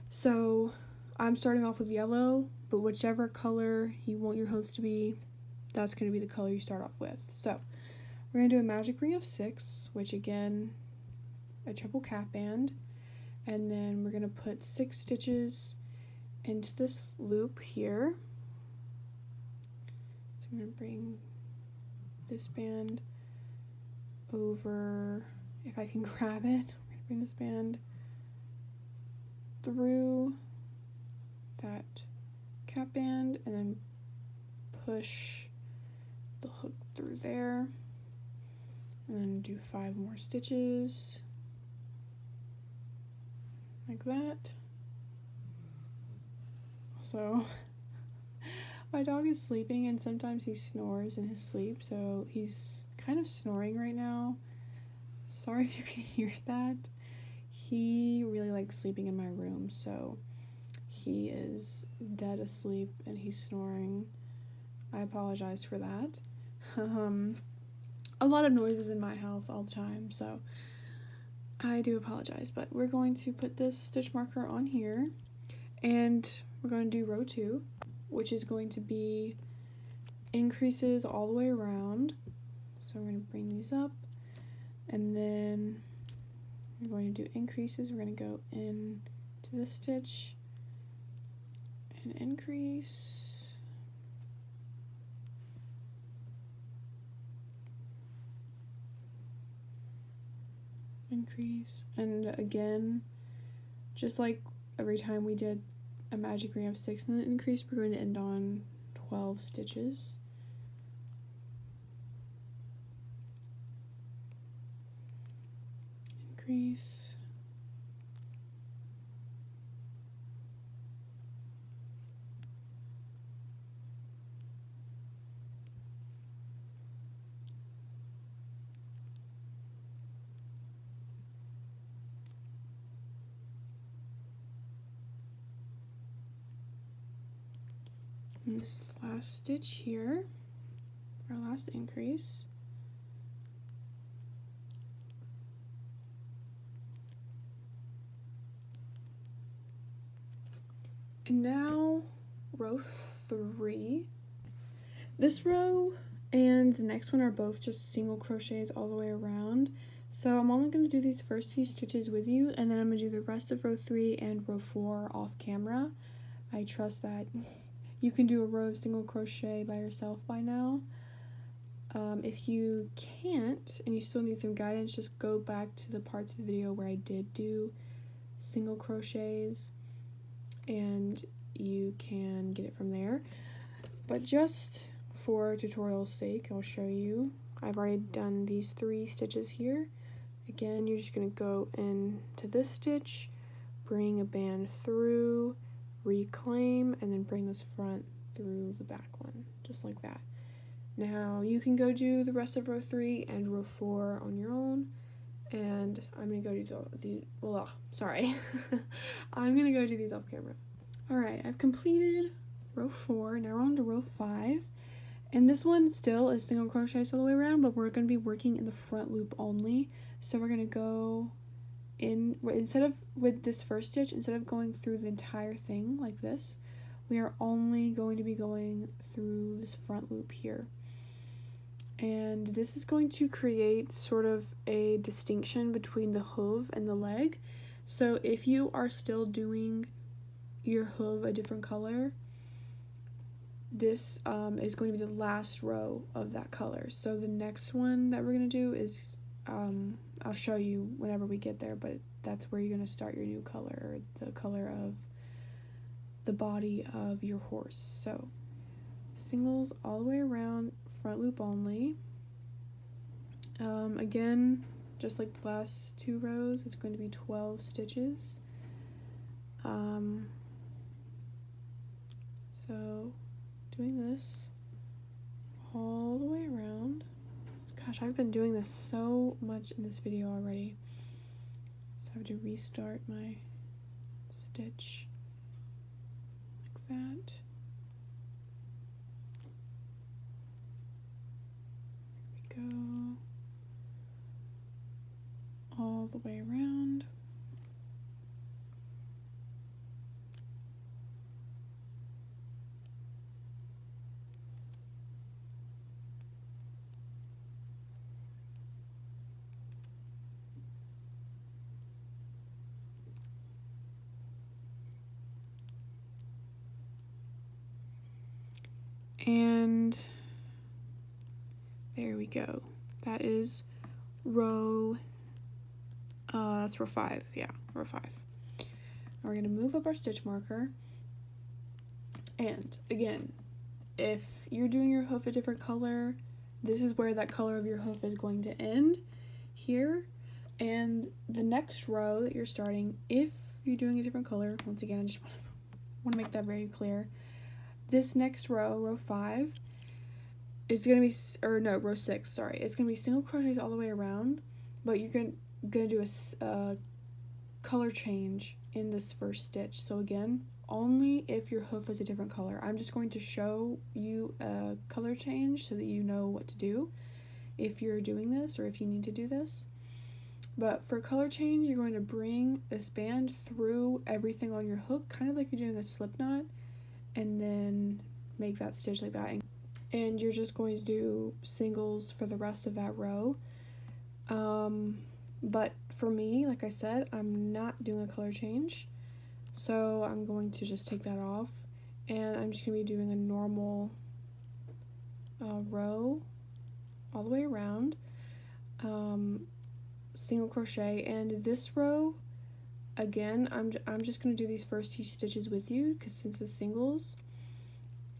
So I'm starting off with yellow, but whichever color you want your hooves to be, that's going to be the color you start off with. So we're going to do a magic ring of 6, which again, a triple cap band, and then we're going to put 6 stitches into this loop here. So I'm going to bring this band over, if I can grab it, I'm going to bring this band through that cap band and then push the hook through there, and then do 5 more stitches like that. So my dog is sleeping and sometimes he snores in his sleep, so he's kind of snoring right now. Sorry if you can hear that. He really likes sleeping in my room, so he is dead asleep and he's snoring. I apologize for that. A lot of noises in my house all the time, so I do apologize, but we're going to put this stitch marker on here, and we're going to do row 2, which is going to be increases all the way around. So we're going to bring these up, and then we're going to do increases. We're going to go in to this stitch and increase. Increase, and again, just like every time we did a magic ring of 6 and then increase, we're going to end on 12 stitches. Increase. And this last stitch here, our last increase. And now row 3. This row and the next one are both just single crochets all the way around. So I'm only going to do these first few stitches with you, and then I'm going to do the rest of row 3 and row 4 off camera. I trust that you can do a row of single crochet by yourself by now. If you can't and you still need some guidance, just go back to the parts of the video where I did do single crochets and you can get it from there. But just for tutorial's sake, I'll show you. I've already done these 3 stitches here. Again, you're just going to go into this stitch, bring a band through, reclaim, and then bring this front through the back one, just like that. Now you can go do the rest of row 3 and row 4 on your own, and I'm gonna go do I'm gonna go do these off camera. Alright, I've completed row 4, now we're on to row 5, and this one still is single crochets all the way around, but we're gonna be working in the front loop only. So we're gonna go in, instead of with this first stitch, instead of going through the entire thing like this, we are only going to be going through this front loop here. And this is going to create sort of a distinction between the hoof and the leg. So if you are still doing your hoof a different color, this is going to be the last row of that color. So the next one that we're going to do is, I'll show you whenever we get there, but that's where you're going to start your new color, or the color of the body of your horse. So singles all the way around, front loop only. Again, just like the last 2 rows, it's going to be 12 stitches. So doing this all the way around. Gosh, I've been doing this so much in this video already. So I have to restart my stitch like that. There we go. All the way around. And there we go. That is row, that's row 5, yeah, row 5. Now we're gonna move up our stitch marker. And again, if you're doing your hoof a different color, this is where that color of your hoof is going to end, here. And the next row that you're starting, if you're doing a different color, once again, I just want to make that very clear. This next row, row 5, is going to be, or no, row 6, sorry. It's going to be single crochets all the way around, but you're going to do a color change in this first stitch. So again, only if your hoof is a different color. I'm just going to show you a color change so that you know what to do if you're doing this or if you need to do this. But for color change, you're going to bring this band through everything on your hook, kind of like you're doing a slip knot, and then make that stitch like that. And you're just going to do singles for the rest of that row. But for me, like I said, I'm not doing a color change, so I'm going to just take that off, and I'm just going to be doing a normal row all the way around, single crochet. And this row, again, I'm just going to do these first few stitches with you, because since it's singles.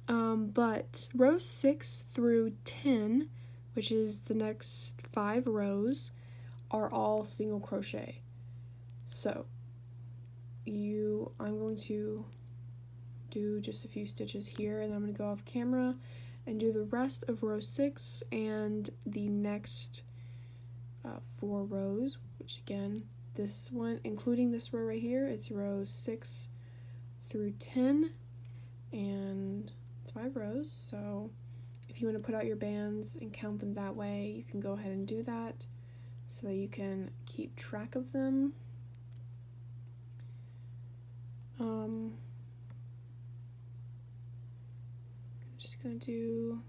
But row 6 through 10, which is the next 5 rows, are all single crochet. So I'm going to do just a few stitches here, and then I'm going to go off camera and do the rest of row 6 and the next 4 rows, which again, this one, including this row right here, it's rows 6 through 10, and it's 5 rows. So if you want to put out your bands and count them that way, you can go ahead and do that so that you can keep track of them. I'm just going to do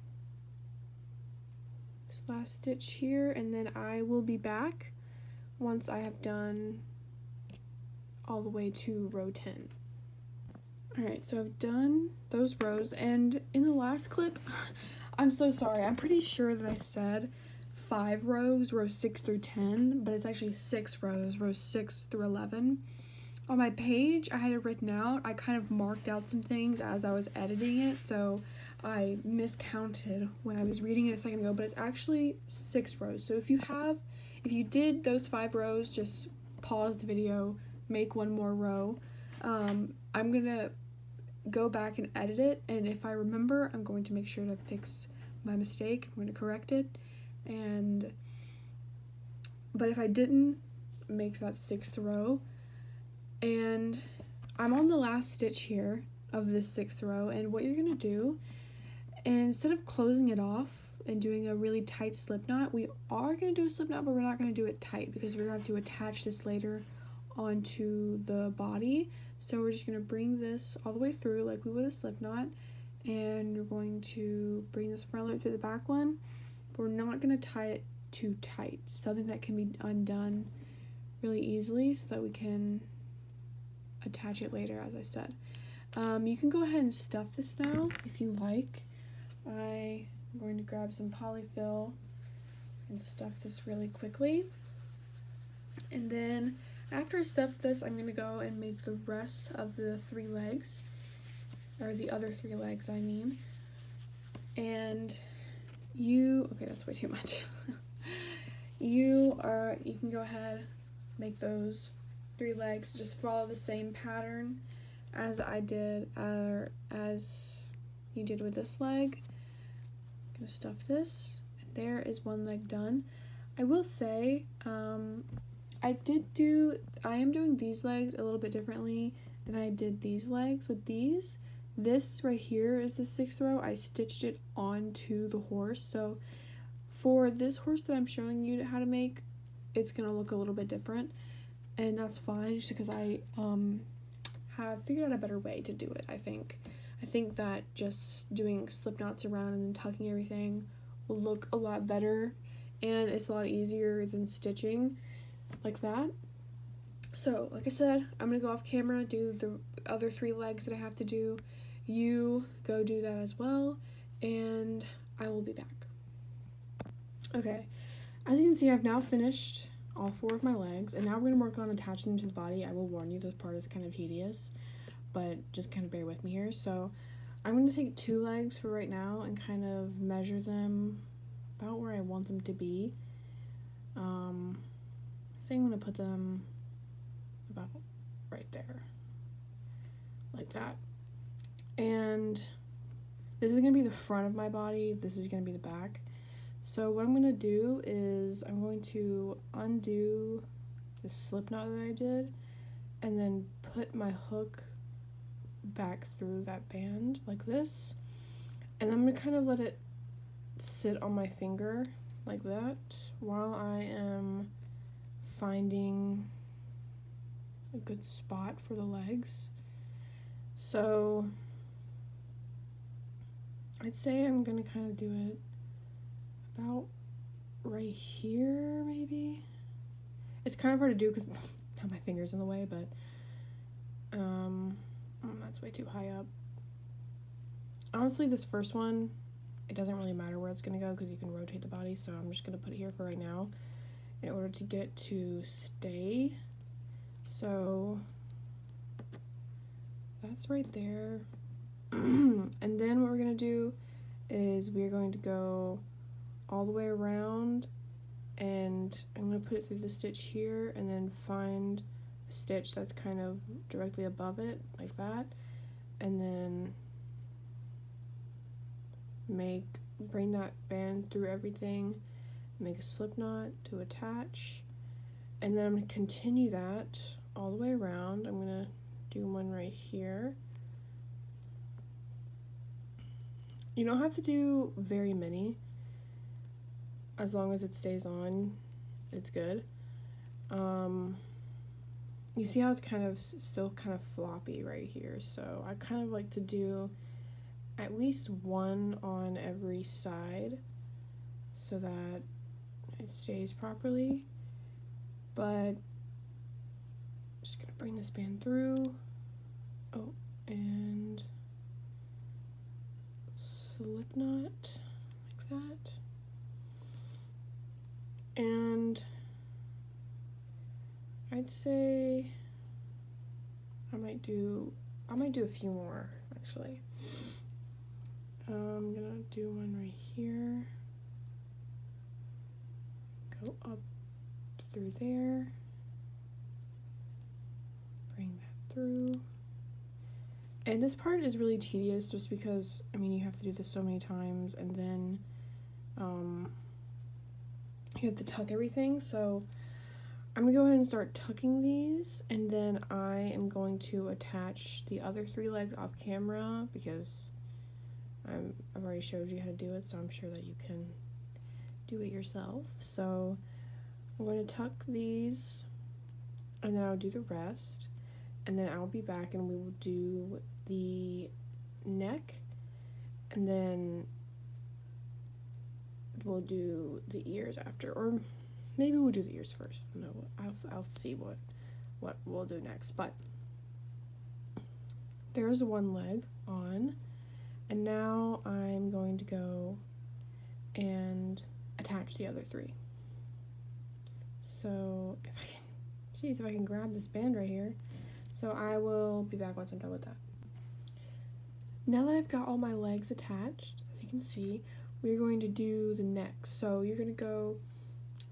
this last stitch here, and then I will be back once I have done all the way to row 10. Alright, so I've done those rows, and in the last clip, I'm so sorry, I'm pretty sure that I said 5 rows, rows 6 through 10, but it's actually 6 rows, rows 6 through 11. On my page, I had it written out. I kind of marked out some things as I was editing it, so I miscounted when I was reading it a second ago, but it's actually 6 rows. So if you did those 5 rows, just pause the video, make one more row. I'm gonna go back and edit it, and if I remember, I'm going to make sure to fix my mistake. I'm going to correct it, but if I didn't, make that 6th row. And I'm on the last stitch here of this 6th row, and what you're going to do, instead of closing it off and doing a really tight slip knot, we are going to do a slip knot, but we're not going to do it tight because we're going to have to attach this later onto the body. So we're just going to bring this all the way through like we would a slip knot, and we're going to bring this front loop to the back one, but we're not going to tie it too tight. Something that can be undone really easily so that we can attach it later, as I said. You can go ahead and stuff this now if you like. I'm going to grab some polyfill and stuff this really quickly. And then after I stuff this, I'm going to go and make the rest of the 3 legs, or the other 3 legs, I mean. And okay, that's way too much. You can go ahead, make those 3 legs, just follow the same pattern as I did, as you did with this leg. I'm gonna stuff this, and there is 1 leg done. I will say, I am doing these legs a little bit differently than I did these legs. With these, this right here is the 6th row. I stitched it onto the horse, so for this horse that I'm showing you how to make, it's gonna look a little bit different, and that's fine, just because I have figured out a better way to do it. I think that just doing slip knots around and then tucking everything will look a lot better, and it's a lot easier than stitching like that. So like I said, I'm gonna go off camera, do the other 3 legs that I have to do. You go do that as well, and I will be back. Okay, as you can see, I've now finished all 4 of my legs, and now we're going to work on attaching them to the body. I will warn you, this part is kind of tedious, but just kind of bear with me here. So I'm going to take 2 legs for right now and kind of measure them about where I want them to be. I think I'm going to put them about right there, like that. And this is going to be the front of my body, this is going to be the back. So what I'm going to do is I'm going to undo the slip knot that I did and then put my hook back through that band like this. And I'm going to kind of let it sit on my finger like that while I am finding a good spot for the legs. So I'd say I'm going to kind of do it about right here, maybe. It's kind of hard to do because I have my fingers in the way, but that's way too high up. Honestly, this first one, it doesn't really matter where it's going to go because you can rotate the body, so I'm just going to put it here for right now in order to get it to stay. So that's right there. And then what we're going to do is we're going to go all the way around, and I'm going to put it through the stitch here and then find a stitch that's kind of directly above it like that, and then bring that band through everything, make a slip knot to attach, and then I'm going to continue that all the way around. I'm going to do one right here. You don't have to do very many. As long as it stays on, it's good. You see how it's kind of still kind of floppy right here, so I kind of like to do at least one on every side so that it stays properly. But I'm just gonna bring this band through. Oh, and slip knot like that. And I'd say I might do a few more actually. I'm gonna do one right here, go up through there, bring that through. And this part is really tedious just because, I mean, you have to do this so many times, and then you have to tuck everything. So I'm gonna go ahead and start tucking these, and then I am going to attach the other 3 legs off camera because I've already showed you how to do it, so I'm sure that you can do it yourself. So I'm going to tuck these, and then I'll do the rest, and then I'll be back and we will do the neck, and then we'll do the ears after, or maybe we'll do the ears first. No, I'll see what we'll do next. But there's one leg on, and now I'm going to go and attach the other 3. So if I can grab this band right here. So I will be back once I'm done with that. Now that I've got all my legs attached, as you can see, we're going to do the neck. So you're going to go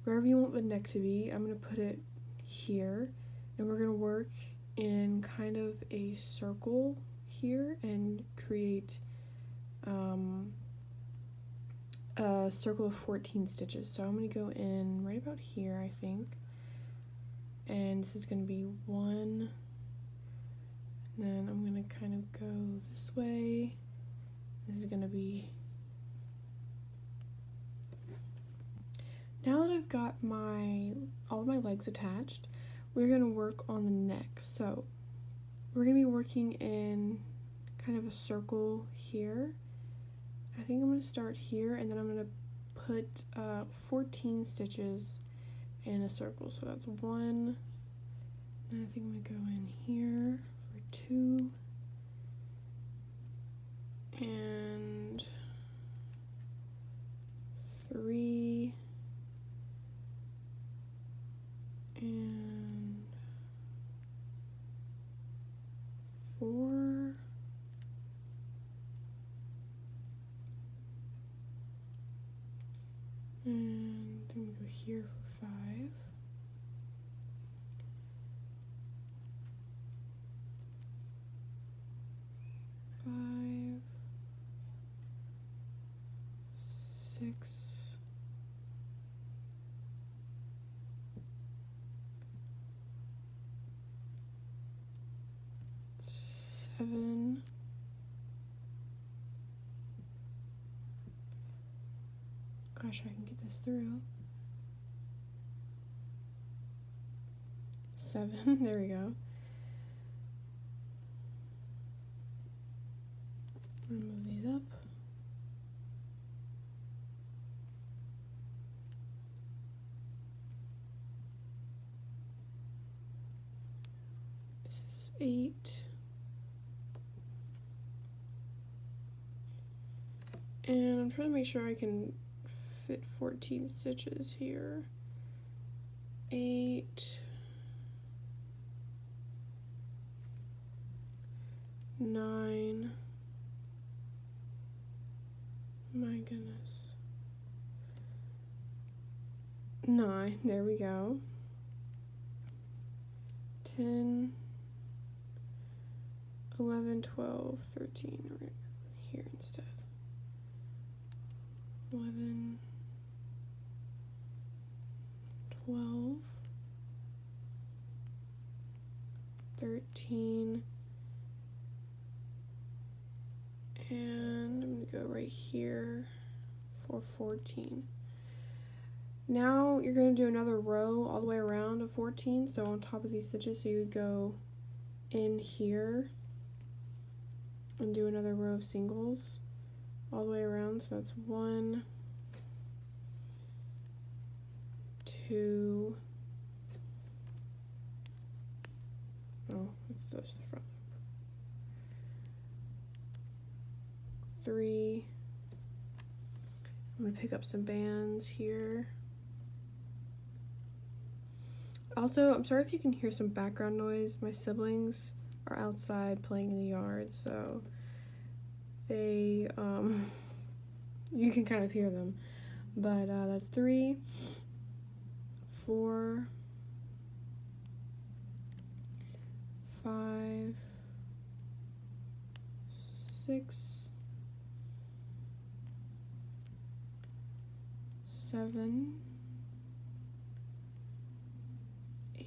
wherever you want the neck to be. I'm going to put it here, and we're going to work in kind of a circle here and create a circle of 14 stitches. So I'm going to go in right about here, I think, and this is going to be 1, and then I'm going to kind of go this way. This is going to be... Now that I've got all of my legs attached, we're going to work on the neck. So we're going to be working in kind of a circle here. I think I'm going to start here, and then I'm going to put 14 stitches in a circle. So that's 1, and I think I'm going to go in here for 2, and 3, and 4, and then we go here for 5, 5, 6, 7, gosh, I can get this through. 7, there we go. I'm gonna move these up. This is 8. And I'm trying to make sure I can fit 14 stitches here. 8, 9, my goodness, 9, there we go, 10, 11, 12, 13, right here instead, 11, 12, 13, and I'm going to go right here for 14. Now you're going to do another row all the way around of 14, so on top of these stitches, so you would go in here and do another row of singles all the way around. So that's 1, 2, oh, it's just the front. 3. I'm going to pick up some bands here. Also, I'm sorry if you can hear some background noise. My siblings are outside playing in the yard, so they, you can kind of hear them. But that's 3, 4, 5, 6, 7,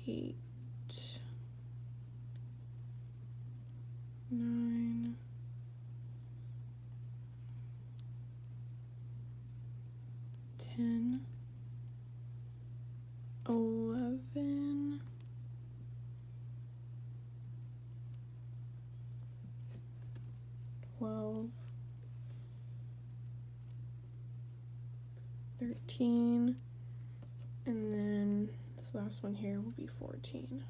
8, 9, 10, 11, 12, 13, and then this last one here will be 14.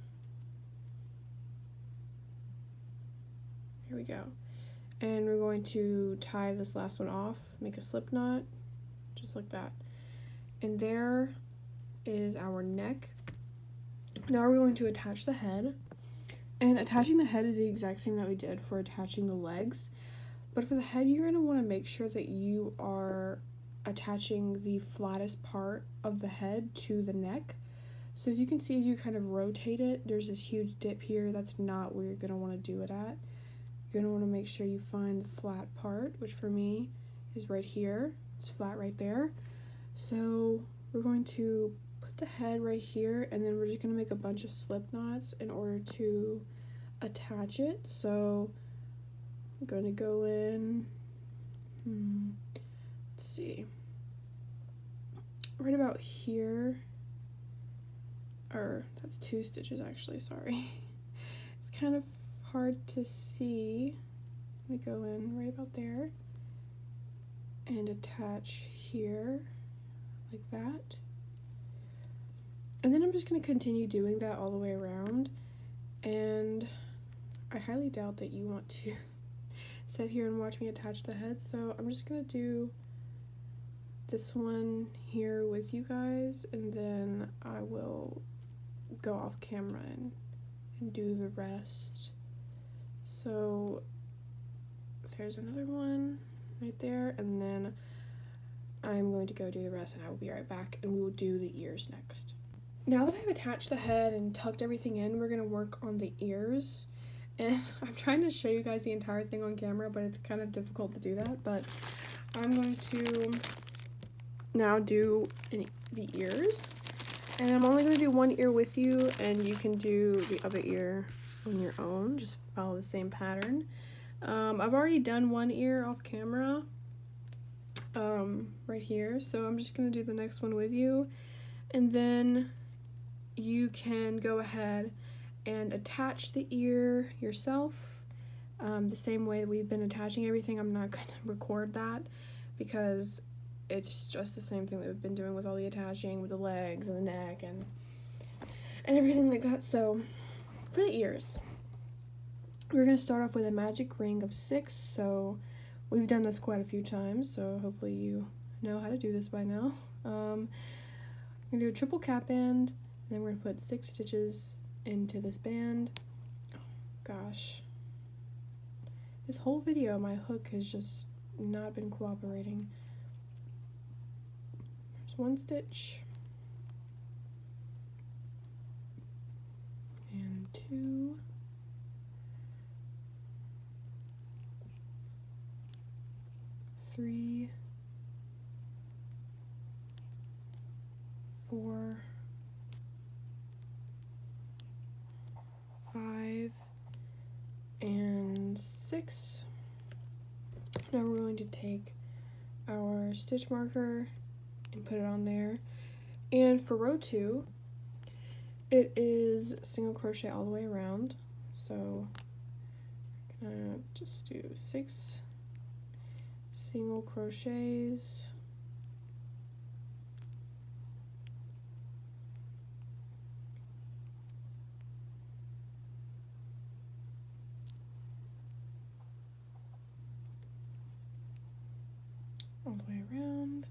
Here we go. And we're going to tie this last one off, make a slip knot, just like that. And there is our neck. Now we're going to attach the head. And attaching the head is the exact same that we did for attaching the legs. But for the head, you're going to want to make sure that you are attaching the flattest part of the head to the neck. So as you can see, as you kind of rotate it, there's this huge dip here. That's not where you're going to want to do it at. You're going to want to make sure you find the flat part, which for me is right here. It's flat right there. So we're going to put the head right here, and then we're just going to make a bunch of slip knots in order to attach it. So I'm going to go in, let's see, right about here, or that's 2 stitches actually, sorry. It's kind of hard to see. I'm going to go in right about there and attach here like that. And then I'm just going to continue doing that all the way around. And I highly doubt that you want to sit here and watch me attach the head, so I'm just going to do this one here with you guys, and then I will go off camera and do the rest. So there's another one right there, and then I'm going to go do the rest, and I will be right back, and we will do the ears next. Now that I've attached the head and tucked everything in, we're going to work on the ears. And I'm trying to show you guys the entire thing on camera, but it's kind of difficult to do that. But I'm going to now do the ears. And I'm only going to do one ear with you, and you can do the other ear on your own. Just follow the same pattern. I've already done one ear off camera right here, so I'm just going to do the next one with you. And then you can go ahead and attach the ear yourself the same way that we've been attaching everything. I'm not going to record that because it's just the same thing that we've been doing with all the attaching with the legs and the neck and everything like that. So for the ears, we're going to start off with a magic ring of 6. So we've done this quite a few times, so hopefully you know how to do this by now. I'm going to do a triple cap band, and then we're going to put 6 stitches into this band. Oh, gosh. This whole video, my hook has just not been cooperating. There's 1 stitch. And 2. Three. 4. 5 and 6. Now we're going to take our stitch marker and put it on there. And for row 2, it is single crochet all the way around. So I'm gonna just do 6 single crochets. All the way around.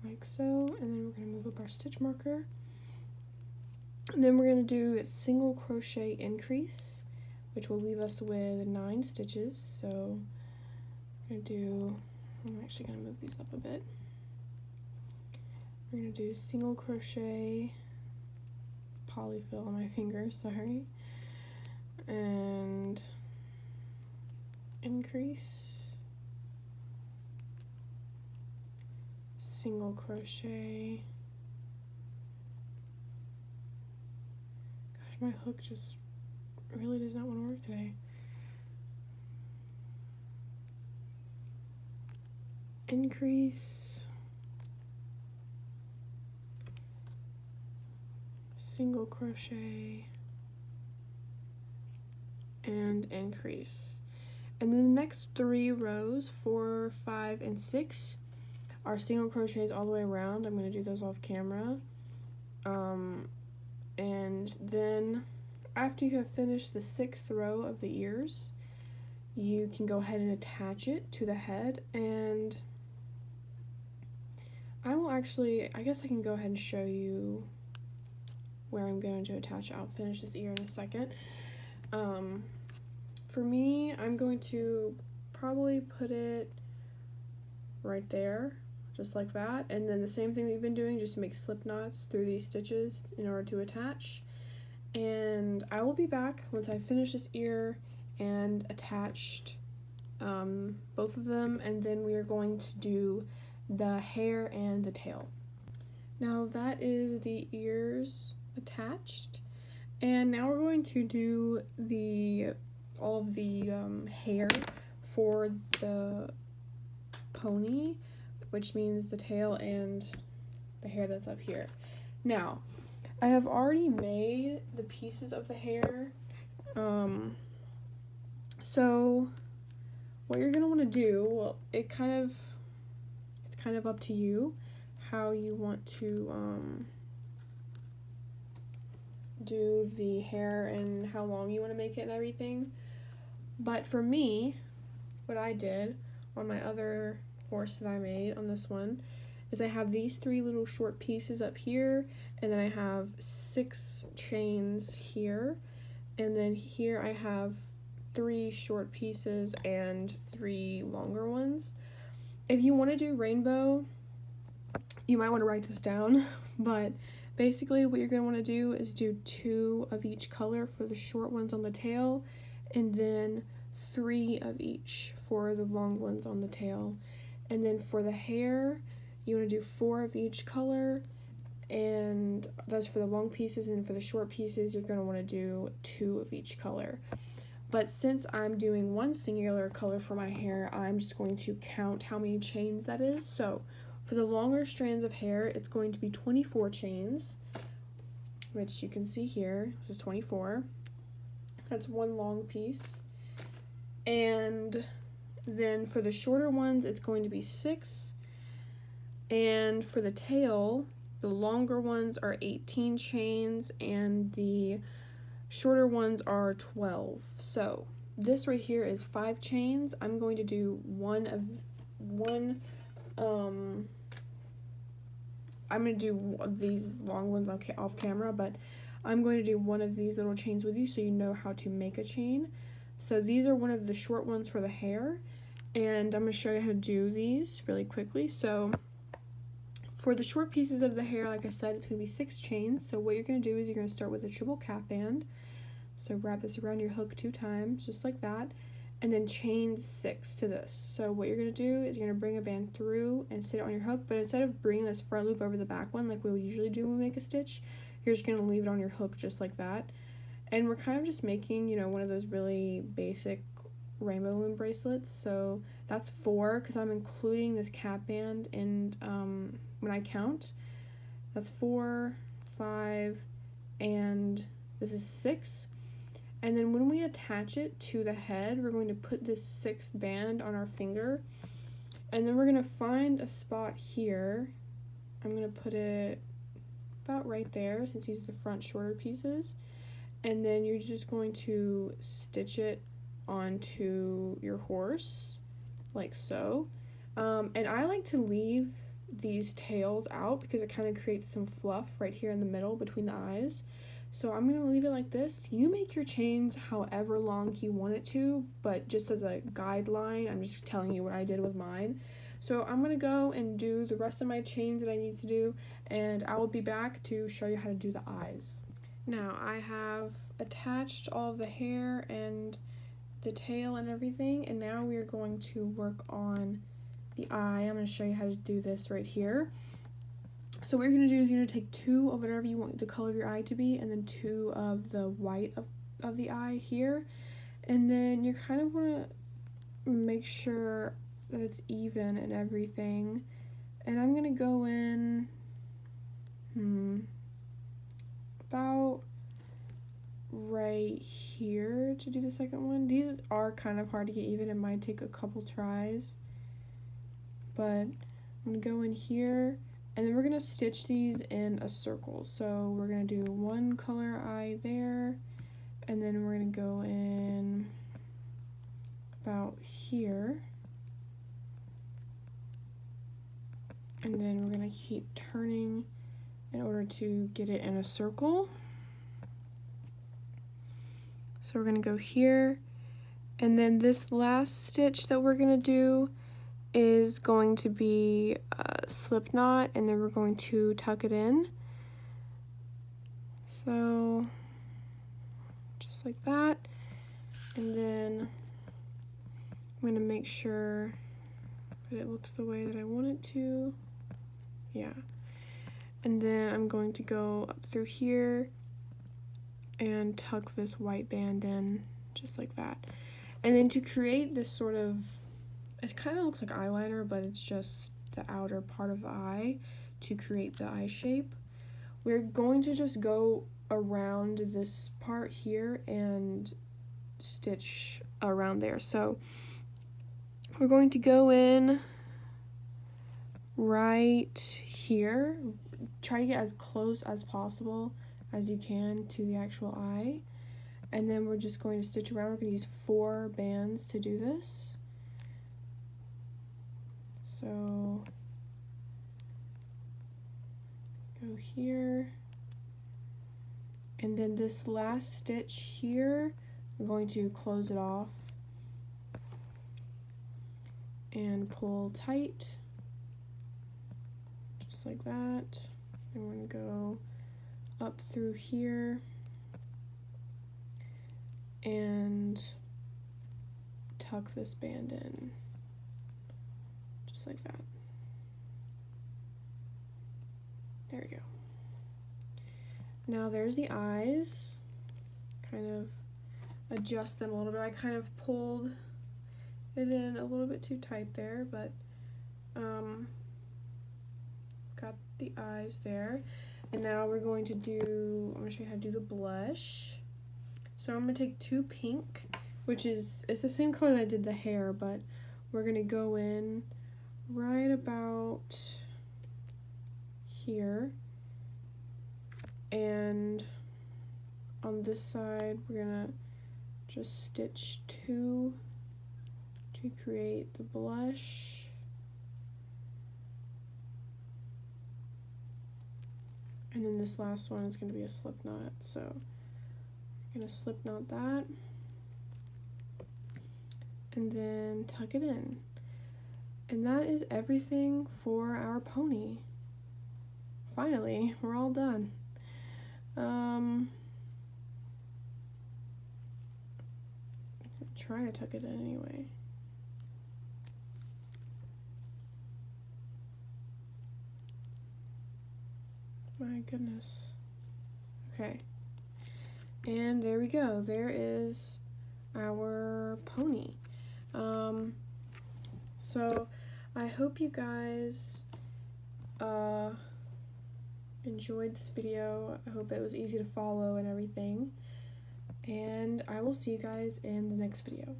Like so, and then we're going to move up our stitch marker. And then we're going to do a single crochet increase, which will leave us with 9 stitches. So I'm going to do, I'm actually going to move these up a bit. We're going to do single crochet, polyfill on my fingers, sorry, and increase, single crochet. Gosh, my hook just really does not want to work today. Increase, single crochet, and increase. And then the next 3 rows, 4, 5, and 6, are single crochets all the way around. I'm going to do those off camera. And then after you have finished the 6th row of the ears, you can go ahead and attach it to the head. And I will actually, I guess I can go ahead and show you where I'm going to attach it. I'll finish this ear in a second. For me, I'm going to probably put it right there, just like that. And then the same thing that you've been doing, just make slip knots through these stitches in order to attach. And I will be back once I finish this ear and attached both of them, and then we are going to do the hair and the tail. Now that is the ears attached, and now we're going to do all of the hair for the pony, which means the tail and the hair that's up here. Now, I have already made the pieces of the hair, so what you're gonna want to do, well, it's kind of up to you how you want to do the hair and how long you want to make it and everything. But for me, what I did on my other horse that I made on this one is I have these 3 little short pieces up here, and then I have 6 chains here, and then here I have 3 short pieces and 3 longer ones. If you want to do rainbow, you might want to write this down, but basically what you're going to want to do is do 2 of each color for the short ones on the tail, and then 3 of each for the long ones on the tail. And then for the hair, you want to do 4 of each color, and that's for the long pieces, and then for the short pieces, you're going to want to do 2 of each color. But since I'm doing 1 singular color for my hair, I'm just going to count how many chains that is. So for the longer strands of hair, it's going to be 24 chains, which you can see here. This is 24. That's 1 long piece. And then for the shorter ones, it's going to be 6. And for the tail, the longer ones are 18 chains, and the shorter ones are 12. So this right here is 5 chains. I'm going to do I'm going to do these long ones off camera, but I'm going to do one of these little chains with you so you know how to make a chain. So these are one of the short ones for the hair, and I'm going to show you how to do these really quickly. So for the short pieces of the hair, like I said, it's going to be 6 chains. So what you're going to do is you're going to start with a triple cap band. So wrap this around your hook 2 times, just like that, and then chain 6 to this. So what you're going to do is you're going to bring a band through and sit it on your hook, but instead of bringing this front loop over the back one like we would usually do when we make a stitch, you're just going to leave it on your hook just like that. And we're kind of just making, you know, one of those really basic RainbowLoom bracelets. So that's 4 because I'm including this cap band, and when I count, that's 4, 5, and this is 6. And then when we attach it to the head, we're going to put this 6th band on our finger, and then we're going to find a spot here. I'm going to put it about right there since these are the front shorter pieces, and then you're just going to stitch it onto your horse like so. And I like to leave these tails out because it kind of creates some fluff right here in the middle between the eyes. So I'm going to leave it like this. You make your chains however long you want it to, but just as a guideline, I'm just telling you what I did with mine. So I'm going to go and do the rest of my chains that I need to do, and I will be back to show you how to do the eyes. Now I have attached all of the hair and the tail and everything, and now we are going to work on the eye. I'm going to show you how to do this right here. So what you're going to do is you're going to take 2 of whatever you want the color of your eye to be, and then 2 of the white of the eye here, and then you kind of want to make sure that it's even and everything. And I'm going to go in about right here here to do the second one. These are kind of hard to get even. It might take a couple tries. But I'm going to go in here, and then we're going to stitch these in a circle. So we're going to do one color eye there, and then we're going to go in about here. And then we're going to keep turning in order to get it in a circle. So we're going to go here, and then this last stitch that we're going to do is going to be a slip knot, and then we're going to tuck it in. So just like that. And then I'm going to make sure that it looks the way that I want it to. Yeah. And then I'm going to go up through here and tuck this white band in just like that. And then to create this sort of, it kind of looks like eyeliner, but it's just the outer part of the eye to create the eye shape. We're going to just go around this part here and stitch around there. So we're going to go in right here, try to get as close as possible as you can to the actual eye, and then we're just going to stitch around. We're going to use 4 bands to do this. So go here, and then this last stitch here, we're going to close it off and pull tight, just like that. And we're going to go up through here and tuck this band in, just like that. There we go. Now there's the eyes. Kind of adjust them a little bit. I kind of pulled it in a little bit too tight there, but got the eyes there. And now we're going to do, I'm going to show you how to do the blush. So I'm going to take 2 pink, which is, it's the same color that I did the hair, but we're going to go in right about here. And on this side, we're going to just stitch 2 to create the blush. And then this last one is going to be a slip knot, so I'm going to slip knot that, and then tuck it in. And that is everything for our pony. Finally, we're all done. Try to tuck it in anyway. My goodness. Okay. And there we go. There is our pony. So I hope you guys enjoyed this video. I hope it was easy to follow and everything. And I will see you guys in the next video.